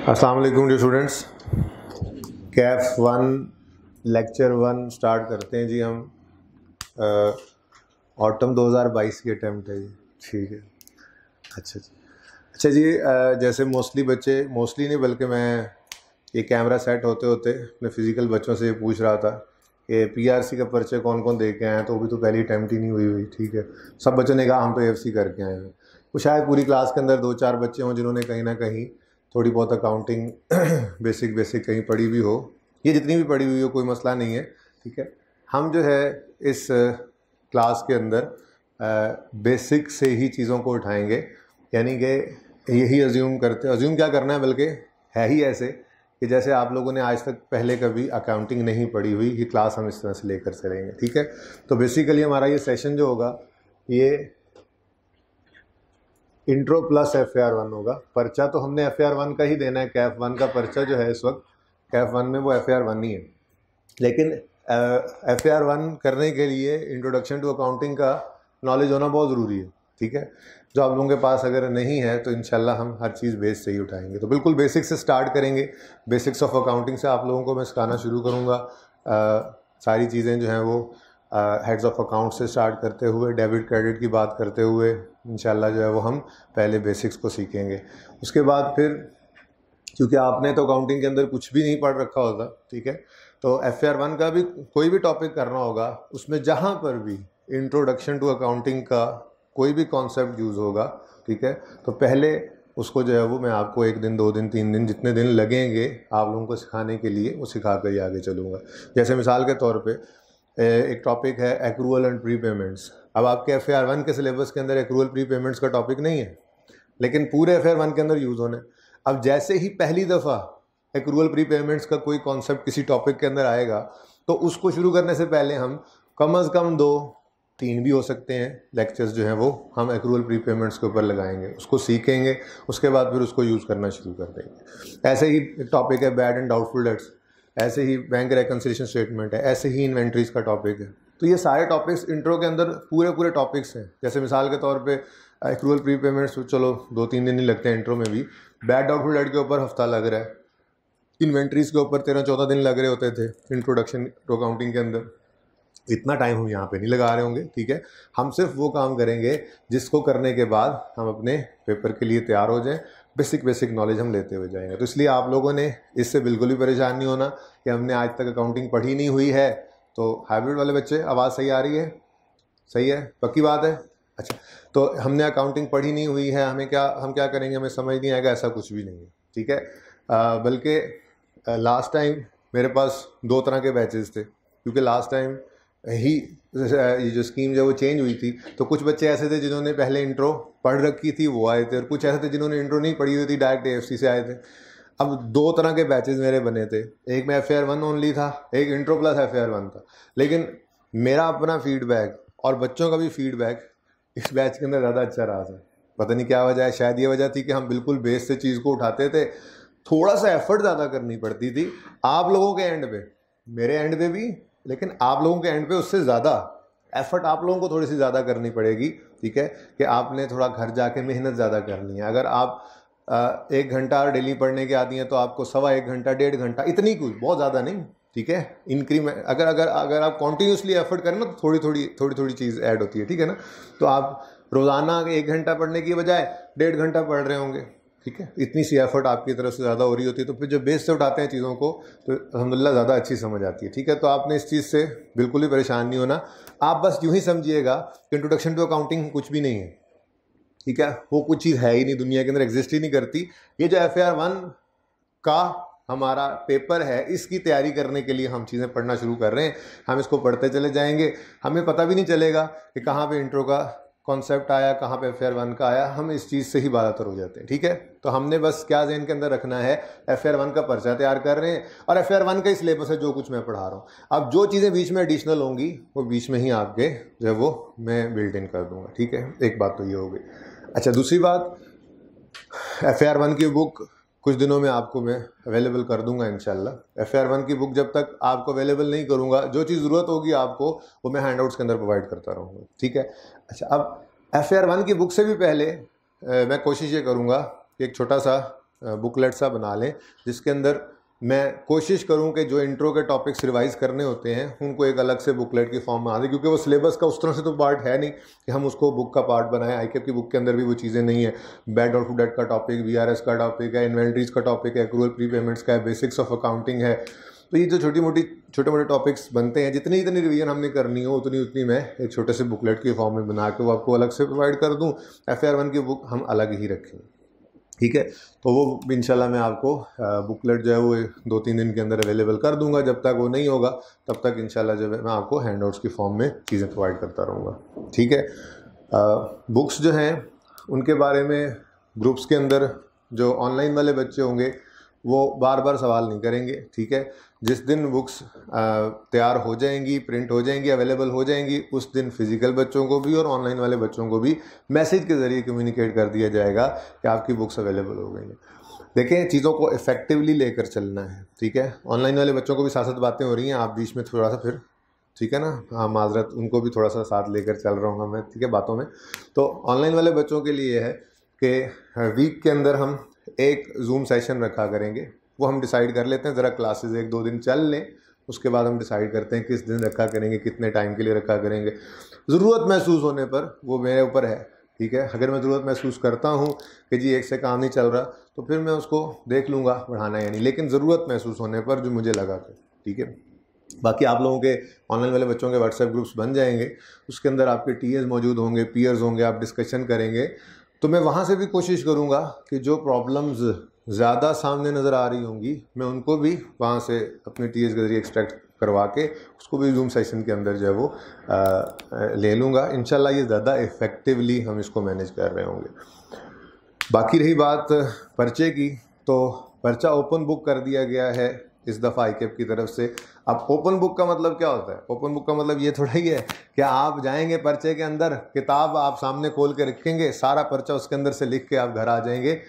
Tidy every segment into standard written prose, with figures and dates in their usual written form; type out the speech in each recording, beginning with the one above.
अस्सलाम वालेकुम dear students. कैफ 1 लेक्चर 1 स्टार्ट करते हैं जी। हम ऑटम 2022 की अटैम्प्ट है जी। ठीक है, अच्छा जी। अच्छा जी, जैसे मोस्टली नहीं बल्कि मैं ये कैमरा सेट होते होते अपने फिज़िकल बच्चों से ये पूछ रहा था कि पीआरसी का पर्चे कौन कौन दे के आए हैं, तो वो भी तो पहली अटैम्प्ट ही नहीं हुई। ठीक है, सब बच्चों ने कहा हम तो एफसी करके आए हैं। तो शायद पूरी क्लास के अंदर 2-4 बच्चे हों जिन्होंने कहीं ना कहीं थोड़ी बहुत अकाउंटिंग बेसिक कहीं पढ़ी भी हो। ये जितनी भी पढ़ी हुई हो कोई मसला नहीं है, ठीक है। हम जो है इस क्लास के अंदर बेसिक से ही चीज़ों को उठाएंगे, यानी कि यही अज्यूम क्या करना है, बल्कि है ही ऐसे कि जैसे आप लोगों ने आज तक पहले कभी अकाउंटिंग नहीं पढ़ी हुई, ये क्लास हम इस तरह से लेकर चलेंगे, ठीक है। तो बेसिकली हमारा ये सेशन जो होगा ये इंट्रो प्लस FAR1 होगा। पर्चा तो हमने FAR1 का ही देना है, कैफ 1 का पर्चा जो है इस वक्त कैफ 1 में वो FAR1 ही है। लेकिन FAR1 करने के लिए इंट्रोडक्शन टू अकाउंटिंग का नॉलेज होना बहुत ज़रूरी है, ठीक है। जो आप लोगों के पास अगर नहीं है तो इंशाल्लाह हम हर चीज़ बेस से ही उठाएंगे। तो बिल्कुल बेसिक से स्टार्ट करेंगे। बेसिक्स ऑफ अकाउंटिंग से आप लोगों को मैं सिखाना शुरू करूँगा। सारी चीज़ें जो हैं वो हेड्स ऑफ अकाउंट से स्टार्ट करते हुए डेबिट क्रेडिट की बात करते हुए इंशाल्लाह जो है वो हम पहले बेसिक्स को सीखेंगे। उसके बाद फिर क्योंकि आपने तो अकाउंटिंग के अंदर कुछ भी नहीं पढ़ रखा होता, ठीक है, तो FAR1 का भी कोई भी टॉपिक करना होगा, उसमें जहाँ पर भी इंट्रोडक्शन टू अकाउंटिंग का कोई भी कॉन्सेप्ट यूज़ होगा, ठीक है, तो पहले उसको जो है वो मैं आपको 1 दिन 2 दिन 3 दिन जितने दिन लगेंगे आप लोगों को सिखाने के लिए वो सिखा कर ही आगे चलूँगा। जैसे मिसाल के तौर पे एक टॉपिक है एक्रूअल एंड प्री पेमेंट्स। अब आपके FAR1 के सिलेबस के अंदर एक्रूअल प्री पेमेंट्स का टॉपिक नहीं है, लेकिन पूरे FAR1 के अंदर यूज़ होना है। अब जैसे ही पहली दफ़ा एक्रूअल प्री पेमेंट्स का कोई कॉन्सेप्ट किसी टॉपिक के अंदर आएगा तो उसको शुरू करने से पहले हम कम से कम 2-3 भी हो सकते हैं लेक्चर्स जो हैं वो हम एक्रूअल प्री पेमेंट्स के ऊपर लगाएंगे, उसको सीखेंगे, उसके बाद फिर उसको यूज़ करना शुरू कर देंगे। ऐसे ही टॉपिक है बैड एंड डाउटफुल डेट्स, ऐसे ही बैंक रिकन्सिलिएशन स्टेटमेंट है, ऐसे ही इन्वेंट्रीज का टॉपिक है। तो ये सारे टॉपिक्स इंट्रो के अंदर पूरे टॉपिक्स हैं। जैसे मिसाल के तौर पे एक्रूअल प्री पेमेंट्स चलो 2-3 दिन ही लगते हैं इंट्रो में भी, बैड डाउटफुल डेट के ऊपर हफ्ता लग रहा है, इन्वेंट्रीज के ऊपर 13-14 दिन लग रहे होते थे इंट्रोडक्शन टू अकाउंटिंग के अंदर। इतना टाइम हम यहाँ पे नहीं लगा रहे होंगे, ठीक है। हम सिर्फ वो काम करेंगे जिसको करने के बाद हम अपने पेपर के लिए तैयार हो जाएं, बेसिक नॉलेज हम लेते हुए जाएंगे। तो इसलिए आप लोगों ने इससे बिल्कुल भी परेशान नहीं होना कि हमने आज तक अकाउंटिंग पढ़ी नहीं हुई है। तो हाइब्रिड वाले बच्चे आवाज़ सही आ रही है? सही है, पक्की बात है। अच्छा, तो हमने अकाउंटिंग पढ़ी नहीं हुई है, हम क्या करेंगे, हमें समझ नहीं आएगा, ऐसा कुछ भी नहीं है, ठीक है। बल्कि लास्ट टाइम मेरे पास 2 तरह के बैचेस थे, क्योंकि लास्ट टाइम ही ये जो स्कीम जो वो चेंज हुई थी, तो कुछ बच्चे ऐसे थे जिन्होंने पहले इंट्रो पढ़ रखी थी वो आए थे, और कुछ ऐसे थे जिन्होंने इंट्रो नहीं पढ़ी हुई थी, डायरेक्ट AFC से आए थे। अब 2 तरह के बैचेस मेरे बने थे, एक में FAR1 ओनली था, एक इंट्रो प्लस FAR1 था। लेकिन मेरा अपना फीडबैक और बच्चों का भी फीडबैक इस बैच के अंदर ज़्यादा अच्छा रहा था। पता नहीं क्या वजह है, शायद ये वजह थी कि हम बिल्कुल बेस से चीज़ को उठाते थे, थोड़ा सा एफर्ट ज़्यादा करनी पड़ती थी आप लोगों के एंड पे, मेरे एंड पे भी, लेकिन आप लोगों के एंड पे उससे ज़्यादा एफर्ट आप लोगों को थोड़ी सी ज़्यादा करनी पड़ेगी, ठीक है, कि आपने थोड़ा घर जाके मेहनत ज़्यादा करनी है। अगर आप 1 घंटा डेली पढ़ने के आती हैं तो आपको 1.25 घंटा 1.5 घंटा, इतनी कुछ बहुत ज़्यादा नहीं, ठीक है। इंक्रीमेंट अगर आप कॉन्टीन्यूसली एफर्ट करें ना तो थोड़ी चीज़ ऐड होती है, ठीक है ना। तो आप रोज़ाना 1 घंटा पढ़ने की बजाय 1.5 घंटा पढ़ रहे होंगे, ठीक है, इतनी सी एफर्ट आपकी तरफ से ज़्यादा हो रही होती है, तो फिर जब बेस से उठाते हैं चीज़ों को तो अल्हम्दुलिल्लाह ज़्यादा अच्छी समझ आती है, ठीक है। तो आपने इस चीज़ से बिल्कुल भी परेशान नहीं होना, आप बस यूँ ही समझिएगा कि इंट्रोडक्शन टू अकाउंटिंग कुछ भी नहीं है, ठीक है, वो कुछ चीज़ है ही नहीं, दुनिया के अंदर एग्जिस्ट ही नहीं करती। ये जो FAR1 का हमारा पेपर है, इसकी तैयारी करने के लिए हम चीज़ें पढ़ना शुरू कर रहे हैं। हम इसको पढ़ते चले जाएंगे, हमें पता भी नहीं चलेगा कि कहाँ पे इंट्रो का कॉन्सेप्ट आया, कहाँ पे FAR1 का आया, हम इस चीज़ से ही बालातर हो जाते हैं, ठीक है। तो हमने बस क्या ज़हन के अंदर रखना है, FAR1 का पर्चा तैयार कर रहे हैं और FAR1 का ही सिलेबस है जो कुछ मैं पढ़ा रहा हूँ। अब जो चीज़ें बीच में एडिशनल होंगी वो बीच में ही आपके जो है वो मैं बिल्ट इन कर दूँगा, ठीक है। एक बात तो ये हो गई। अच्छा, दूसरी बात, FAR1 की बुक कुछ दिनों में आपको मैं अवेलेबल कर दूंगा इंशाल्लाह। FAR1 की बुक जब तक आपको अवेलेबल नहीं करूंगा, जो चीज़ ज़रूरत होगी आपको वो मैं हैंडआउट्स के अंदर प्रोवाइड करता रहूँगा, ठीक है। अच्छा, अब FAR1 की बुक से भी पहले मैं कोशिश ये करूँगा कि एक छोटा सा बुकलेट सा बना लें जिसके अंदर मैं कोशिश करूं कि जो इंट्रो के टॉपिक्स रिवाइज करने होते हैं उनको एक अलग से बुकलेट की फॉर्म में आ दे, क्योंकि वो सिलेबस का उस तरह से तो पार्ट है नहीं कि हम उसको बुक का पार्ट बनाएं। आईकेएप की बुक के अंदर भी वो चीज़ें नहीं है। बैड और डेट का टॉपिक, वीआरएस का टॉपिक है, इन्वेंट्रीज का टॉपिक है, एक्रूअल प्री पेमेंट्स का है, बेसिक्स ऑफ अकाउंटिंग है। तो ये जो छोटे मोटे टॉपिक्स बनते हैं, जितनी रिवीजन हमने करनी हो उतनी मैं एक छोटे से बुकलेट की फॉर्म में बना के वो आपको अलग से प्रोवाइड कर दूँ। FAR1 की बुक हम अलग ही रखें, ठीक है। तो वो इंशाल्लाह मैं आपको बुकलेट जो है वो 2-3 दिन के अंदर अवेलेबल कर दूंगा। जब तक वो नहीं होगा तब तक इंशाल्लाह जो है मैं आपको हैंडआउट्स की फॉर्म में चीज़ें प्रोवाइड करता रहूँगा, ठीक है। बुक्स जो हैं उनके बारे में ग्रुप्स के अंदर जो ऑनलाइन वाले बच्चे होंगे वो बार बार सवाल नहीं करेंगे, ठीक है। जिस दिन बुक्स तैयार हो जाएंगी, प्रिंट हो जाएंगी, अवेलेबल हो जाएंगी, उस दिन फिजिकल बच्चों को भी और ऑनलाइन वाले बच्चों को भी मैसेज के ज़रिए कम्युनिकेट कर दिया जाएगा कि आपकी बुक्स अवेलेबल हो गई हैं। देखें, चीज़ों को इफेक्टिवली लेकर चलना है, ठीक है। ऑनलाइन वाले बच्चों को भी साथ साथ बातें हो रही हैं, आप बीच में थोड़ा सा फिर, ठीक है ना, हाँ माजरत, उनको भी थोड़ा सा साथ लेकर चल रहा हूँ मैं, ठीक है, बातों में। तो ऑनलाइन वाले बच्चों के लिए है कि वीक के अंदर हम एक जूम सेशन रखा करेंगे। वो हम डिसाइड कर लेते हैं, ज़रा क्लासेस 1-2 दिन चल लें, उसके बाद हम डिसाइड करते हैं किस दिन रखा करेंगे, कितने टाइम के लिए रखा करेंगे। ज़रूरत महसूस होने पर वो मेरे ऊपर है, ठीक है। अगर मैं ज़रूरत महसूस करता हूँ कि जी एक से काम नहीं चल रहा, तो फिर मैं उसको देख लूँगा बढ़ाना या नहीं, लेकिन ज़रूरत महसूस होने पर जो मुझे लगा तो, ठीक है। बाकी आप लोगों के ऑनलाइन वाले बच्चों के व्हाट्सएप ग्रुप्स बन जाएंगे, उसके अंदर आपके टीएस मौजूद होंगे, पीयर्स होंगे, आप डिस्कशन करेंगे। तो मैं वहाँ से भी कोशिश करूँगा कि जो प्रॉब्लम्स ज़्यादा सामने नज़र आ रही होंगी मैं उनको भी वहाँ से अपने टीएस के ज़रिए एक्सट्रैक्ट करवा के उसको भी जूम सेशन के अंदर जो है वो ले लूँगा। इंशाल्लाह ये ज़्यादा इफ़ेक्टिवली हम इसको मैनेज कर रहे होंगे। बाकी रही बात पर्चे की, तो पर्चा ओपन बुक कर दिया गया है इस दफ़ा आईकेएप की तरफ से। अब ओपन बुक का मतलब क्या होता है? ओपन बुक का मतलब ये थोड़ा ही है कि आप जाएंगे पर्चे के अंदर, किताब आप सामने खोल के रखेंगे, सारा पर्चा उसके अंदर से लिख के आप घर आ जाएंगे।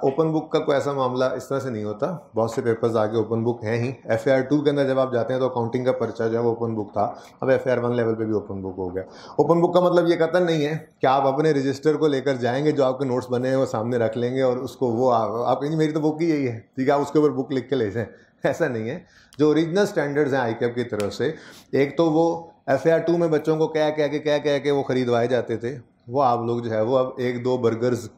ओपन बुक का कोई ऐसा मामला इस तरह से नहीं होता। बहुत से पेपर्स आगे ओपन बुक हैं ही। FAR2 के अंदर जब आप जाते हैं तो अकाउंटिंग का पर्चा जो है वो ओपन बुक था, अब FAR1 लेवल पे भी ओपन बुक हो गया। ओपन बुक का मतलब ये कतई नहीं है कि आप अपने रजिस्टर को लेकर जाएंगे, जो आपके नोट्स बने हैं वो सामने रख लेंगे और उसको वो आप कहेंगे मेरी तो बुक ही यही है, ठीक है, आप उसके ऊपर बुक लिख के ले जाएं। ऐसा नहीं है। जो ओरिजिनल स्टैंडर्ड्स हैं आईकेएप की तरफ से, एक तो वो FAR2 में बच्चों को कह के वो खरीदवाए जाते थे, वो आप लोग जो है वो अब 1-2 बर्गर्स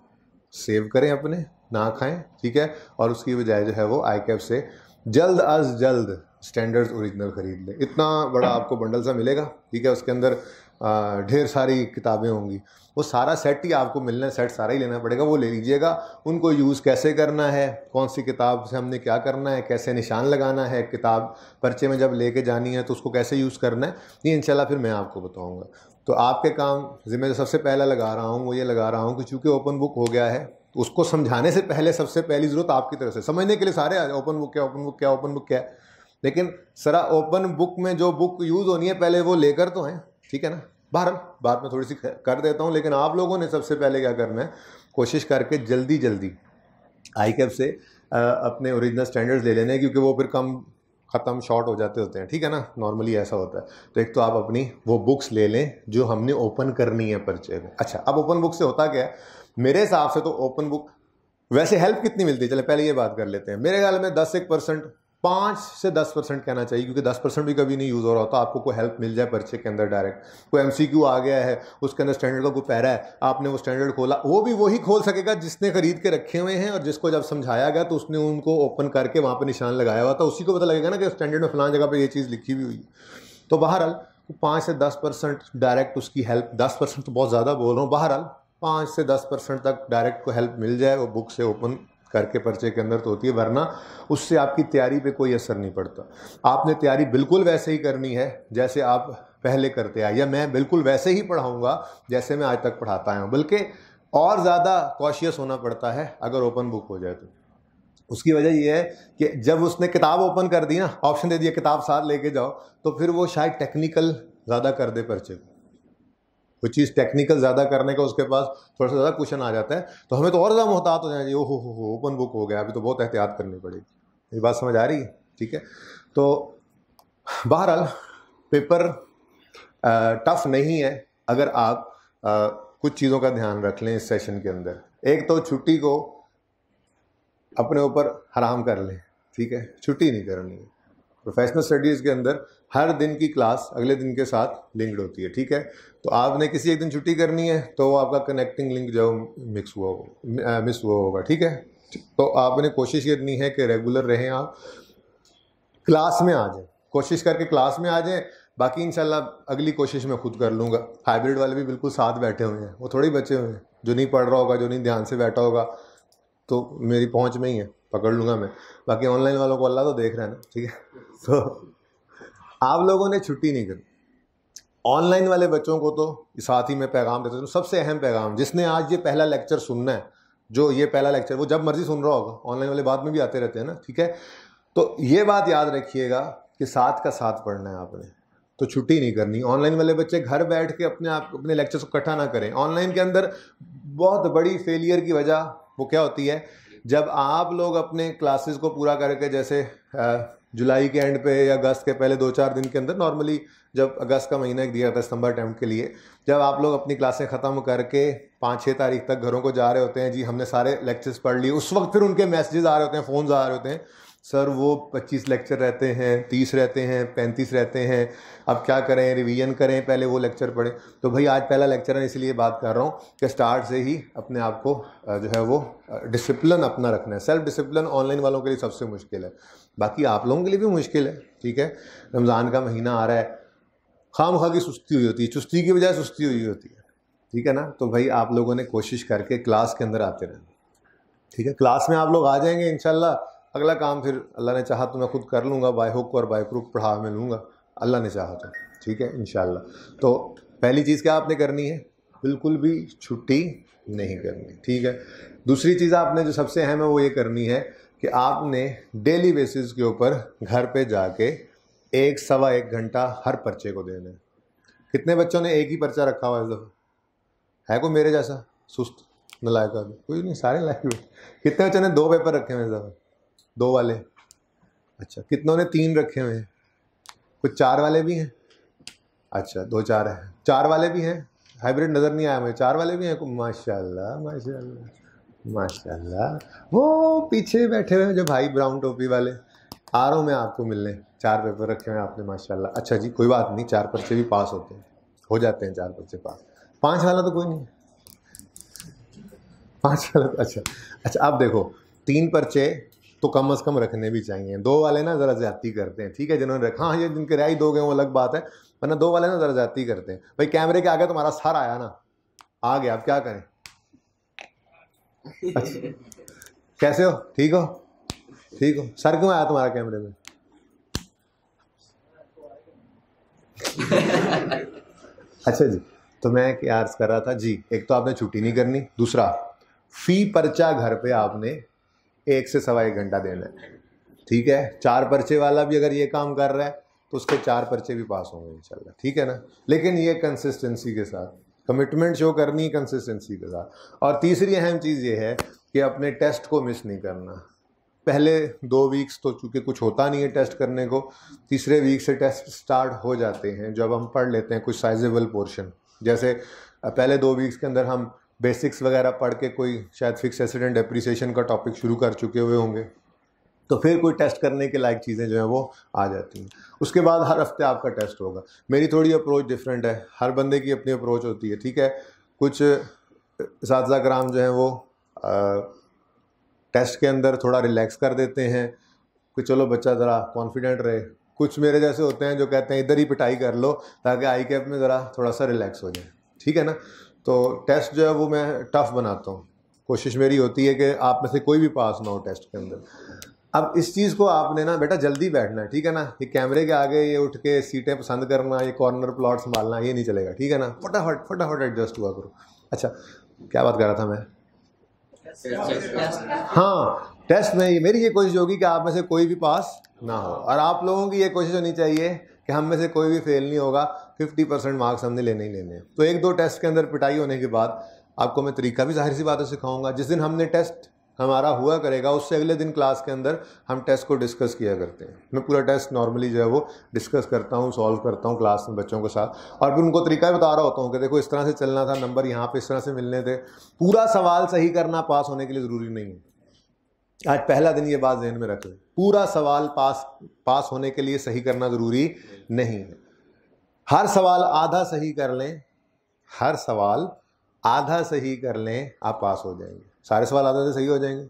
सेव करें अपने, ना खाएं, ठीक है, और उसकी बजाय जो है वो आईकेएप से जल्द अज जल्द स्टैंडर्ड्स ओरिजिनल खरीद लें। इतना बड़ा आपको बंडल सा मिलेगा, ठीक है, उसके अंदर ढेर सारी किताबें होंगी, वो सारा सेट ही आपको मिलना है, सेट सारा ही लेना पड़ेगा, वो ले लीजिएगा। उनको यूज़ कैसे करना है, कौन सी किताब से हमने क्या करना है, कैसे निशान लगाना है, किताब पर्चे में जब लेके जानी है तो उसको कैसे यूज़ करना है, ये इंशाल्लाह फिर मैं आपको बताऊंगा। तो आपके काम जिम्मे जो सबसे पहला लगा रहा हूँ वो ये लगा रहा हूँ कि चूँकि ओपन बुक हो गया है, उसको समझाने से पहले सबसे पहली ज़रूरत आपकी तरफ से, समझने के लिए सारे ओपन बुक क्या, ओपन बुक क्या, ओपन बुक क्या है, लेकिन सरा ओपन बुक में जो बुक यूज़ होनी है पहले वो लेकर तो हैं, ठीक है ना। बहरहाल बात में थोड़ी सी कर देता हूँ, लेकिन आप लोगों ने सबसे पहले क्या करना है, कोशिश करके जल्दी आईकेएप से अपने ओरिजिनल स्टैंडर्ड्स ले लेने, क्योंकि वो फिर कम ख़त्म शॉर्ट हो जाते होते हैं, ठीक है ना, नॉर्मली ऐसा होता है। तो एक तो आप अपनी वो बुक्स ले लें जो हमने ओपन करनी है पर्चे में। अच्छा, अब ओपन बुक से होता क्या है, मेरे हिसाब से तो ओपन बुक वैसे हेल्प कितनी मिलती है, चले पहले ये बात कर लेते हैं। मेरे ख्याल में 10% 5 से 10% कहना चाहिए, क्योंकि 10% भी कभी नहीं यूज़ हो रहा होता। आपको कोई हेल्प मिल जाए पर्चे के अंदर, डायरेक्ट कोई MCQ आ गया है, उसके अंदर स्टैंडर्ड का कोई पैरा है, आपने वो स्टैंडर्ड खोला, वो भी वही खोल सकेगा जिसने खरीद के रखे हुए हैं, और जिसको जब समझाया गया तो उसने उनको ओपन करके वहाँ पर निशान लगाया हुआ था, उसी को पता लगेगा ना कि स्टैंडर्ड में फलां जगह पर ये चीज़ लिखी हुई हुई। तो बहरहाल 5 से 10% डायरेक्ट उसकी हेल्प, 10% तो बहुत ज़्यादा बोल रहा हूँ, बहरहाल 5 से 10% तक डायरेक्ट को हेल्प मिल जाए वो बुक से ओपन करके पर्चे के अंदर तो होती है, वरना उससे आपकी तैयारी पे कोई असर नहीं पड़ता। आपने तैयारी बिल्कुल वैसे ही करनी है जैसे आप पहले करते आए, या मैं बिल्कुल वैसे ही पढ़ाऊंगा जैसे मैं आज तक पढ़ाता आया हूँ, बल्कि और ज़्यादा कॉशियस होना पड़ता है अगर ओपन बुक हो जाए तो। उसकी वजह यह है कि जब उसने किताब ओपन कर दी ना, ऑप्शन दे दिया किताब साथ लेके जाओ, तो फिर वो शायद टेक्निकल ज़्यादा कर दे पर्चे को, वो चीज़ टेक्निकल ज़्यादा करने का उसके पास थोड़ा सा ज़्यादा क्वेश्चन आ जाता है, तो हमें तो और ज़्यादा मोहतात हो जाए, ओ हो ओपन बुक हो गया, अभी तो बहुत एहतियात करनी पड़ेगी। ये बात समझ आ रही है, ठीक है। तो बहरहाल पेपर टफ नहीं है अगर आप कुछ चीज़ों का ध्यान रख लें इस सेशन के अंदर। एक तो छुट्टी को अपने ऊपर हराम कर लें, ठीक है, छुट्टी नहीं करनी है। प्रोफेशनल स्टडीज़ के अंदर हर दिन की क्लास अगले दिन के साथ लिंक्ड होती है, ठीक है। तो आपने किसी एक दिन छुट्टी करनी है तो वो आपका कनेक्टिंग लिंक जो मिस हुआ होगा, ठीक है। तो आपने कोशिश करनी है कि रेगुलर रहें, आप क्लास में आ जाएं, कोशिश करके क्लास में आ जाएं। बाकी इंशाल्लाह अगली कोशिश मैं खुद कर लूँगा। हाइब्रिड वाले भी बिल्कुल साथ बैठे हुए हैं, वो थोड़े ही बचे हुए हैं। जो नहीं पढ़ रहा होगा, जो नहीं ध्यान से बैठा होगा, तो मेरी पहुँच में ही है, पकड़ लूँगा मैं। बाकी ऑनलाइन वालों को अल्लाह तो देख रहा है ना, ठीक है। तो आप लोगों ने छुट्टी नहीं करी। ऑनलाइन वाले बच्चों को तो साथ ही मैं पैगाम देता हूँ, सबसे अहम पैगाम, जिसने आज ये पहला लेक्चर सुनना है, जो ये पहला लेक्चर वो जब मर्जी सुन रहा होगा, ऑनलाइन वाले बाद में भी आते रहते हैं ना, ठीक है। तो ये बात याद रखिएगा कि साथ का साथ पढ़ना है आपने, तो छुट्टी नहीं करनी। ऑनलाइन वाले बच्चे घर बैठ के अपने लेक्चर्स को इकट्ठा ना करें। ऑनलाइन के अंदर बहुत बड़ी फेलियर की वजह वो क्या होती है, जब आप लोग अपने क्लासेस को पूरा करके, जैसे जुलाई के एंड पे या अगस्त के पहले 2-4 दिन के अंदर, नॉर्मली जब अगस्त का महीना एक दिया था सितंबर अटेम्प्ट के लिए, जब आप लोग अपनी क्लासें ख़त्म करके 5-6 तारीख तक घरों को जा रहे होते हैं, जी हमने सारे लेक्चर्स पढ़ लिए, उस वक्त फिर उनके मैसेजेस आ रहे होते हैं, फ़ोन्स आ रहे होते हैं, सर वो 25 लेक्चर रहते हैं, 30 रहते हैं, 35 रहते हैं, अब क्या करें, रिवीजन करें, पहले वो लेक्चर पढ़ें। तो भाई आज पहला लेक्चर है, इसलिए बात कर रहा हूँ कि स्टार्ट से ही अपने आप को जो है वो डिसिप्लिन अपना रखना है। सेल्फ डिसिप्लिन ऑनलाइन वालों के लिए सबसे मुश्किल है, बाकी आप लोगों के लिए भी मुश्किल है, ठीक है। रमज़ान का महीना आ रहा है, खामखा की सुस्ती हुई होती है, चुस्ती की बजाय सुस्ती हुई होती है, ठीक है ना। तो भाई आप लोगों ने कोशिश करके क्लास के अंदर आते रहना, ठीक है। क्लास में आप लोग आ जाएंगे इंशाल्लाह, अगला काम फिर अल्लाह ने चाहा तो मैं खुद कर लूँगा, बाय हुक और बाय क्रुक पढ़ा में लूँगा, अल्लाह ने चाहा तो, ठीक है, इंशाल्लाह। तो पहली चीज़ क्या आपने करनी है, बिल्कुल भी छुट्टी नहीं करनी, ठीक है। दूसरी चीज़ आपने जो सबसे अहम है वो ये करनी है कि आपने डेली बेसिस के ऊपर घर पे जाके 1-1.25 घंटा हर पर्चे को देना है। कितने बच्चों ने एक ही पर्चा रखा हुआ है इस दफ़ा? है कोई मेरे जैसा सुस्त नलायक आदमी? कोई नहीं, सारे लायक हुए। कितने बच्चों ने 2 पेपर रखे हुए इस दफ़ा? 2 वाले, अच्छा। कितनों ने 3 रखे हुए हैं? कुछ 4 वाले भी हैं, अच्छा 2-4 हैं, 4 वाले भी हैं। हाइब्रिड नज़र नहीं आया मुझे, 4 वाले भी हैं। माशाल्लाह माशाल्लाह माशाल्लाह। वो पीछे बैठे हुए हैं जो भाई ब्राउन टोपी वाले, आ रहा हूँ मैं आपको मिलने। 4 पेपर रखे हुए हैं आपने, माशाल्लाह। अच्छा जी, कोई बात नहीं, 4 पर्चे भी पास होते हैं, हो जाते हैं 4 पर्चे पास। 5 वाला तो कोई नहीं है, 5 वाला तो अच्छा। अब देखो, 3 पर्चे तो कम से कम रखने भी चाहिए। 2 वाले ना ज़रा ज़्यादती करते हैं, ठीक है, जिन्होंने रखा, हाँ ये जिनके राय 2 गए वो अलग बात है, वरना 2 वाले ना ज़रा ज़्यादती करते हैं। भाई कैमरे के आगे तुम्हारा सर आया ना, आ गया, अब क्या करें? अच्छा, कैसे हो? ठीक हो? ठीक हो? सर क्यों आया तुम्हारा कैमरे में? अच्छा जी, तो मैं क्या अर्ज कर रहा था जी, एक तो आपने छुट्टी नहीं करनी, दूसरा फी पर्चा घर पे आपने 1 से 1.25 घंटा देना है, ठीक है। 4 पर्चे वाला भी अगर ये काम कर रहा है तो उसके 4 पर्चे भी पास होंगे इंशाल्लाह, ठीक है ना। लेकिन ये कंसिस्टेंसी के साथ, कमिटमेंट शो करनी कंसिस्टेंसी के साथ। और तीसरी अहम चीज़ ये है कि अपने टेस्ट को मिस नहीं करना। पहले 2 वीक्स तो चूँकि कुछ होता नहीं है टेस्ट करने को, तीसरे वीक से टेस्ट स्टार्ट हो जाते हैं, जब हम पढ़ लेते हैं कुछ साइजेबल पोर्शन। जैसे पहले 2 वीक्स के अंदर हम बेसिक्स वगैरह पढ़ के कोई शायद फिक्स एसिड एंड डेप्रिसिएशन का टॉपिक शुरू कर चुके हुए होंगे, तो फिर कोई टेस्ट करने के लायक चीज़ें जो हैं वो आ जाती हैं। उसके बाद हर हफ्ते आपका टेस्ट होगा। मेरी थोड़ी अप्रोच डिफरेंट है, हर बंदे की अपनी अप्रोच होती है, ठीक है। कुछ इस्तिज़ा कराम जो हैं वो टेस्ट के अंदर थोड़ा रिलैक्स कर देते हैं कि चलो बच्चा ज़रा कॉन्फिडेंट रहे। कुछ मेरे जैसे होते हैं जो कहते हैं इधर ही पिटाई कर लो ताकि आई कैप में ज़रा थोड़ा सा रिलैक्स हो जाए, ठीक है ना। तो टेस्ट जो है वो मैं टफ़ बनाता हूँ, कोशिश मेरी होती है कि आप में से कोई भी पास ना हो टेस्ट के अंदर। अब इस चीज़ को आपने ना बेटा जल्दी बैठना है, ठीक है ना। ये कैमरे के आगे ये उठ के सीटें पसंद करना, ये कॉर्नर प्लॉट संभालना, ये नहीं चलेगा, ठीक है ना। फटाफट फटाफट एडजस्ट हुआ करो। अच्छा, क्या बात कर रहा था मैं? हाँ, टेस्ट में मेरी ये कोशिश होगी कि आप में से कोई भी पास ना हो, और आप लोगों की ये कोशिश होनी चाहिए कि हम में से कोई भी फेल नहीं होगा। 50% मार्क्स हमने लेने ही लेने हैं। तो 1-2 टेस्ट के अंदर पिटाई होने के बाद आपको मैं तरीका भी जाहिर सी बात है सिखाऊंगा। जिस दिन हमने टेस्ट हमारा हुआ करेगा उससे अगले दिन क्लास के अंदर हम टेस्ट को डिस्कस किया करते हैं। मैं पूरा टेस्ट नॉर्मली जो है वो डिस्कस करता हूँ, सॉल्व करता हूँ क्लास में बच्चों के साथ, और फिर उनको तरीका बता रहा होता हूँ कि देखो इस तरह से चलना था, नंबर यहाँ पे इस तरह से मिलने थे। पूरा सवाल सही करना पास होने के लिए ज़रूरी नहीं है, आज पहला दिन ये बात ज़हन में रख लें, पूरा सवाल पास होने के लिए सही करना ज़रूरी नहीं है। हर सवाल आधा सही कर लें, हर सवाल आधा सही कर लें, आप पास हो जाएंगे। सारे सवाल आधा से सही हो जाएंगे।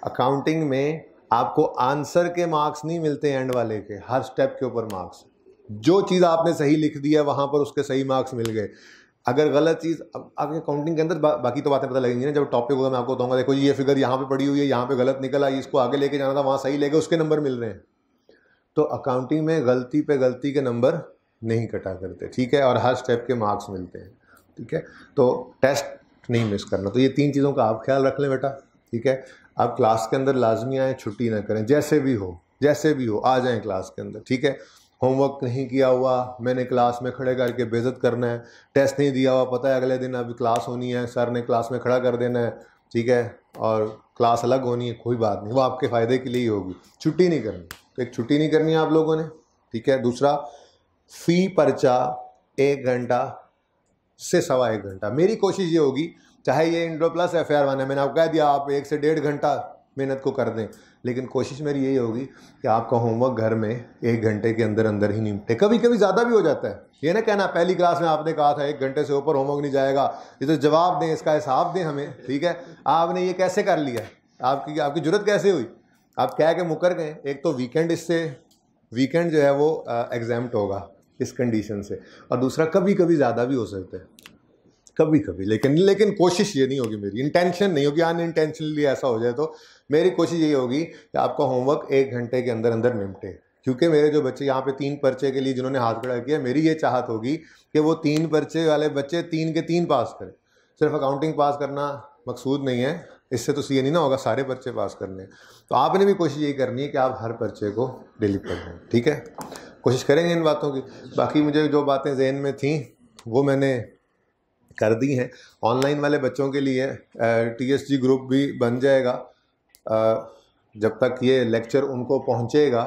अकाउंटिंग में आपको आंसर के मार्क्स नहीं मिलते एंड वाले के, हर स्टेप के ऊपर मार्क्स। जो चीज़ आपने सही लिख दिया वहाँ पर उसके सही मार्क्स मिल गए। अगर गलत चीज़, अब आगे अकाउंटिंग के अंदर बाकी तो बातें पता लगेंगी ना, जब टॉपिक होगा मैं आपको बताऊंगा, देखो ये फिगर यहाँ पे पड़ी हुई है, यहाँ पे गलत निकल आई, इसको आगे लेके जाना था, वहाँ सही लेके उसके नंबर मिल रहे हैं। तो अकाउंटिंग में गलती पे गलती के नंबर नहीं कटा करते, ठीक है, और हर स्टेप के मार्क्स मिलते हैं, ठीक है। तो टेस्ट नहीं मिस करना। तो ये 3 चीज़ों का आप ख्याल रख लें बेटा, ठीक है। आप क्लास के अंदर लाजमी आएँ, छुट्टी ना करें, जैसे भी हो आ जाएँ क्लास के अंदर, ठीक है। होमवर्क नहीं किया हुआ मैंने क्लास में खड़े करके बेइज्जत करना है, टेस्ट नहीं दिया हुआ पता है अगले दिन अभी क्लास होनी है, सर ने क्लास में खड़ा कर देना है, ठीक है, और क्लास अलग होनी है, कोई बात नहीं, वो आपके फ़ायदे के लिए ही होगी। छुट्टी नहीं करनी, तो एक छुट्टी नहीं करनी है आप लोगों ने, ठीक है। दूसरा, फ़ी पर्चा 1 घंटा से 1.25 घंटा। मेरी कोशिश ये होगी, चाहे ये इंट्रो प्लस FAR1 है, मैंने आपको कह दिया आप 1 से 1.5 घंटा मेहनत को कर दें, लेकिन कोशिश मेरी यही होगी कि आपका होमवर्क घर में 1 घंटे के अंदर अंदर ही निपटे। कभी कभी ज़्यादा भी हो जाता है, ये ना कहना पहली क्लास में आपने कहा था 1 घंटे से ऊपर होमवर्क नहीं जाएगा, ये तो जवाब दें, इसका हिसाब दें हमें, ठीक है। आपने ये कैसे कर लिया, आपकी जरूरत कैसे हुई, आप कह के मुकर गए। एक तो वीकेंड जो है वो एग्जाम्प्ट होगा इस कंडीशन से, और दूसरा कभी कभी ज़्यादा भी हो सकता है, कभी कभी, लेकिन कोशिश ये नहीं होगी, मेरी इंटेंशन नहीं होगी अनइंटेंशनली ऐसा हो जाए, तो मेरी कोशिश यही होगी कि आपका होमवर्क 1 घंटे के अंदर अंदर निपटे। क्योंकि मेरे जो बच्चे यहाँ पे 3 पर्चे के लिए जिन्होंने हाथ खड़ा किया, मेरी ये चाहत होगी कि वो 3 पर्चे वाले बच्चे 3 के 3 पास करें। सिर्फ अकाउंटिंग पास करना मकसूद नहीं है, इससे तो ये नहीं ना होगा, सारे पर्चे पास करने। तो आपने भी कोशिश यही करनी है कि आप हर पर्चे को डेली पढ़ें, ठीक है। कोशिश करेंगे इन बातों की। बाकी मुझे जो बातें जहन में थी वो मैंने कर दी हैं। ऑनलाइन वाले बच्चों के लिए TSG ग्रुप भी बन जाएगा, जब तक ये लेक्चर उनको पहुंचेगा,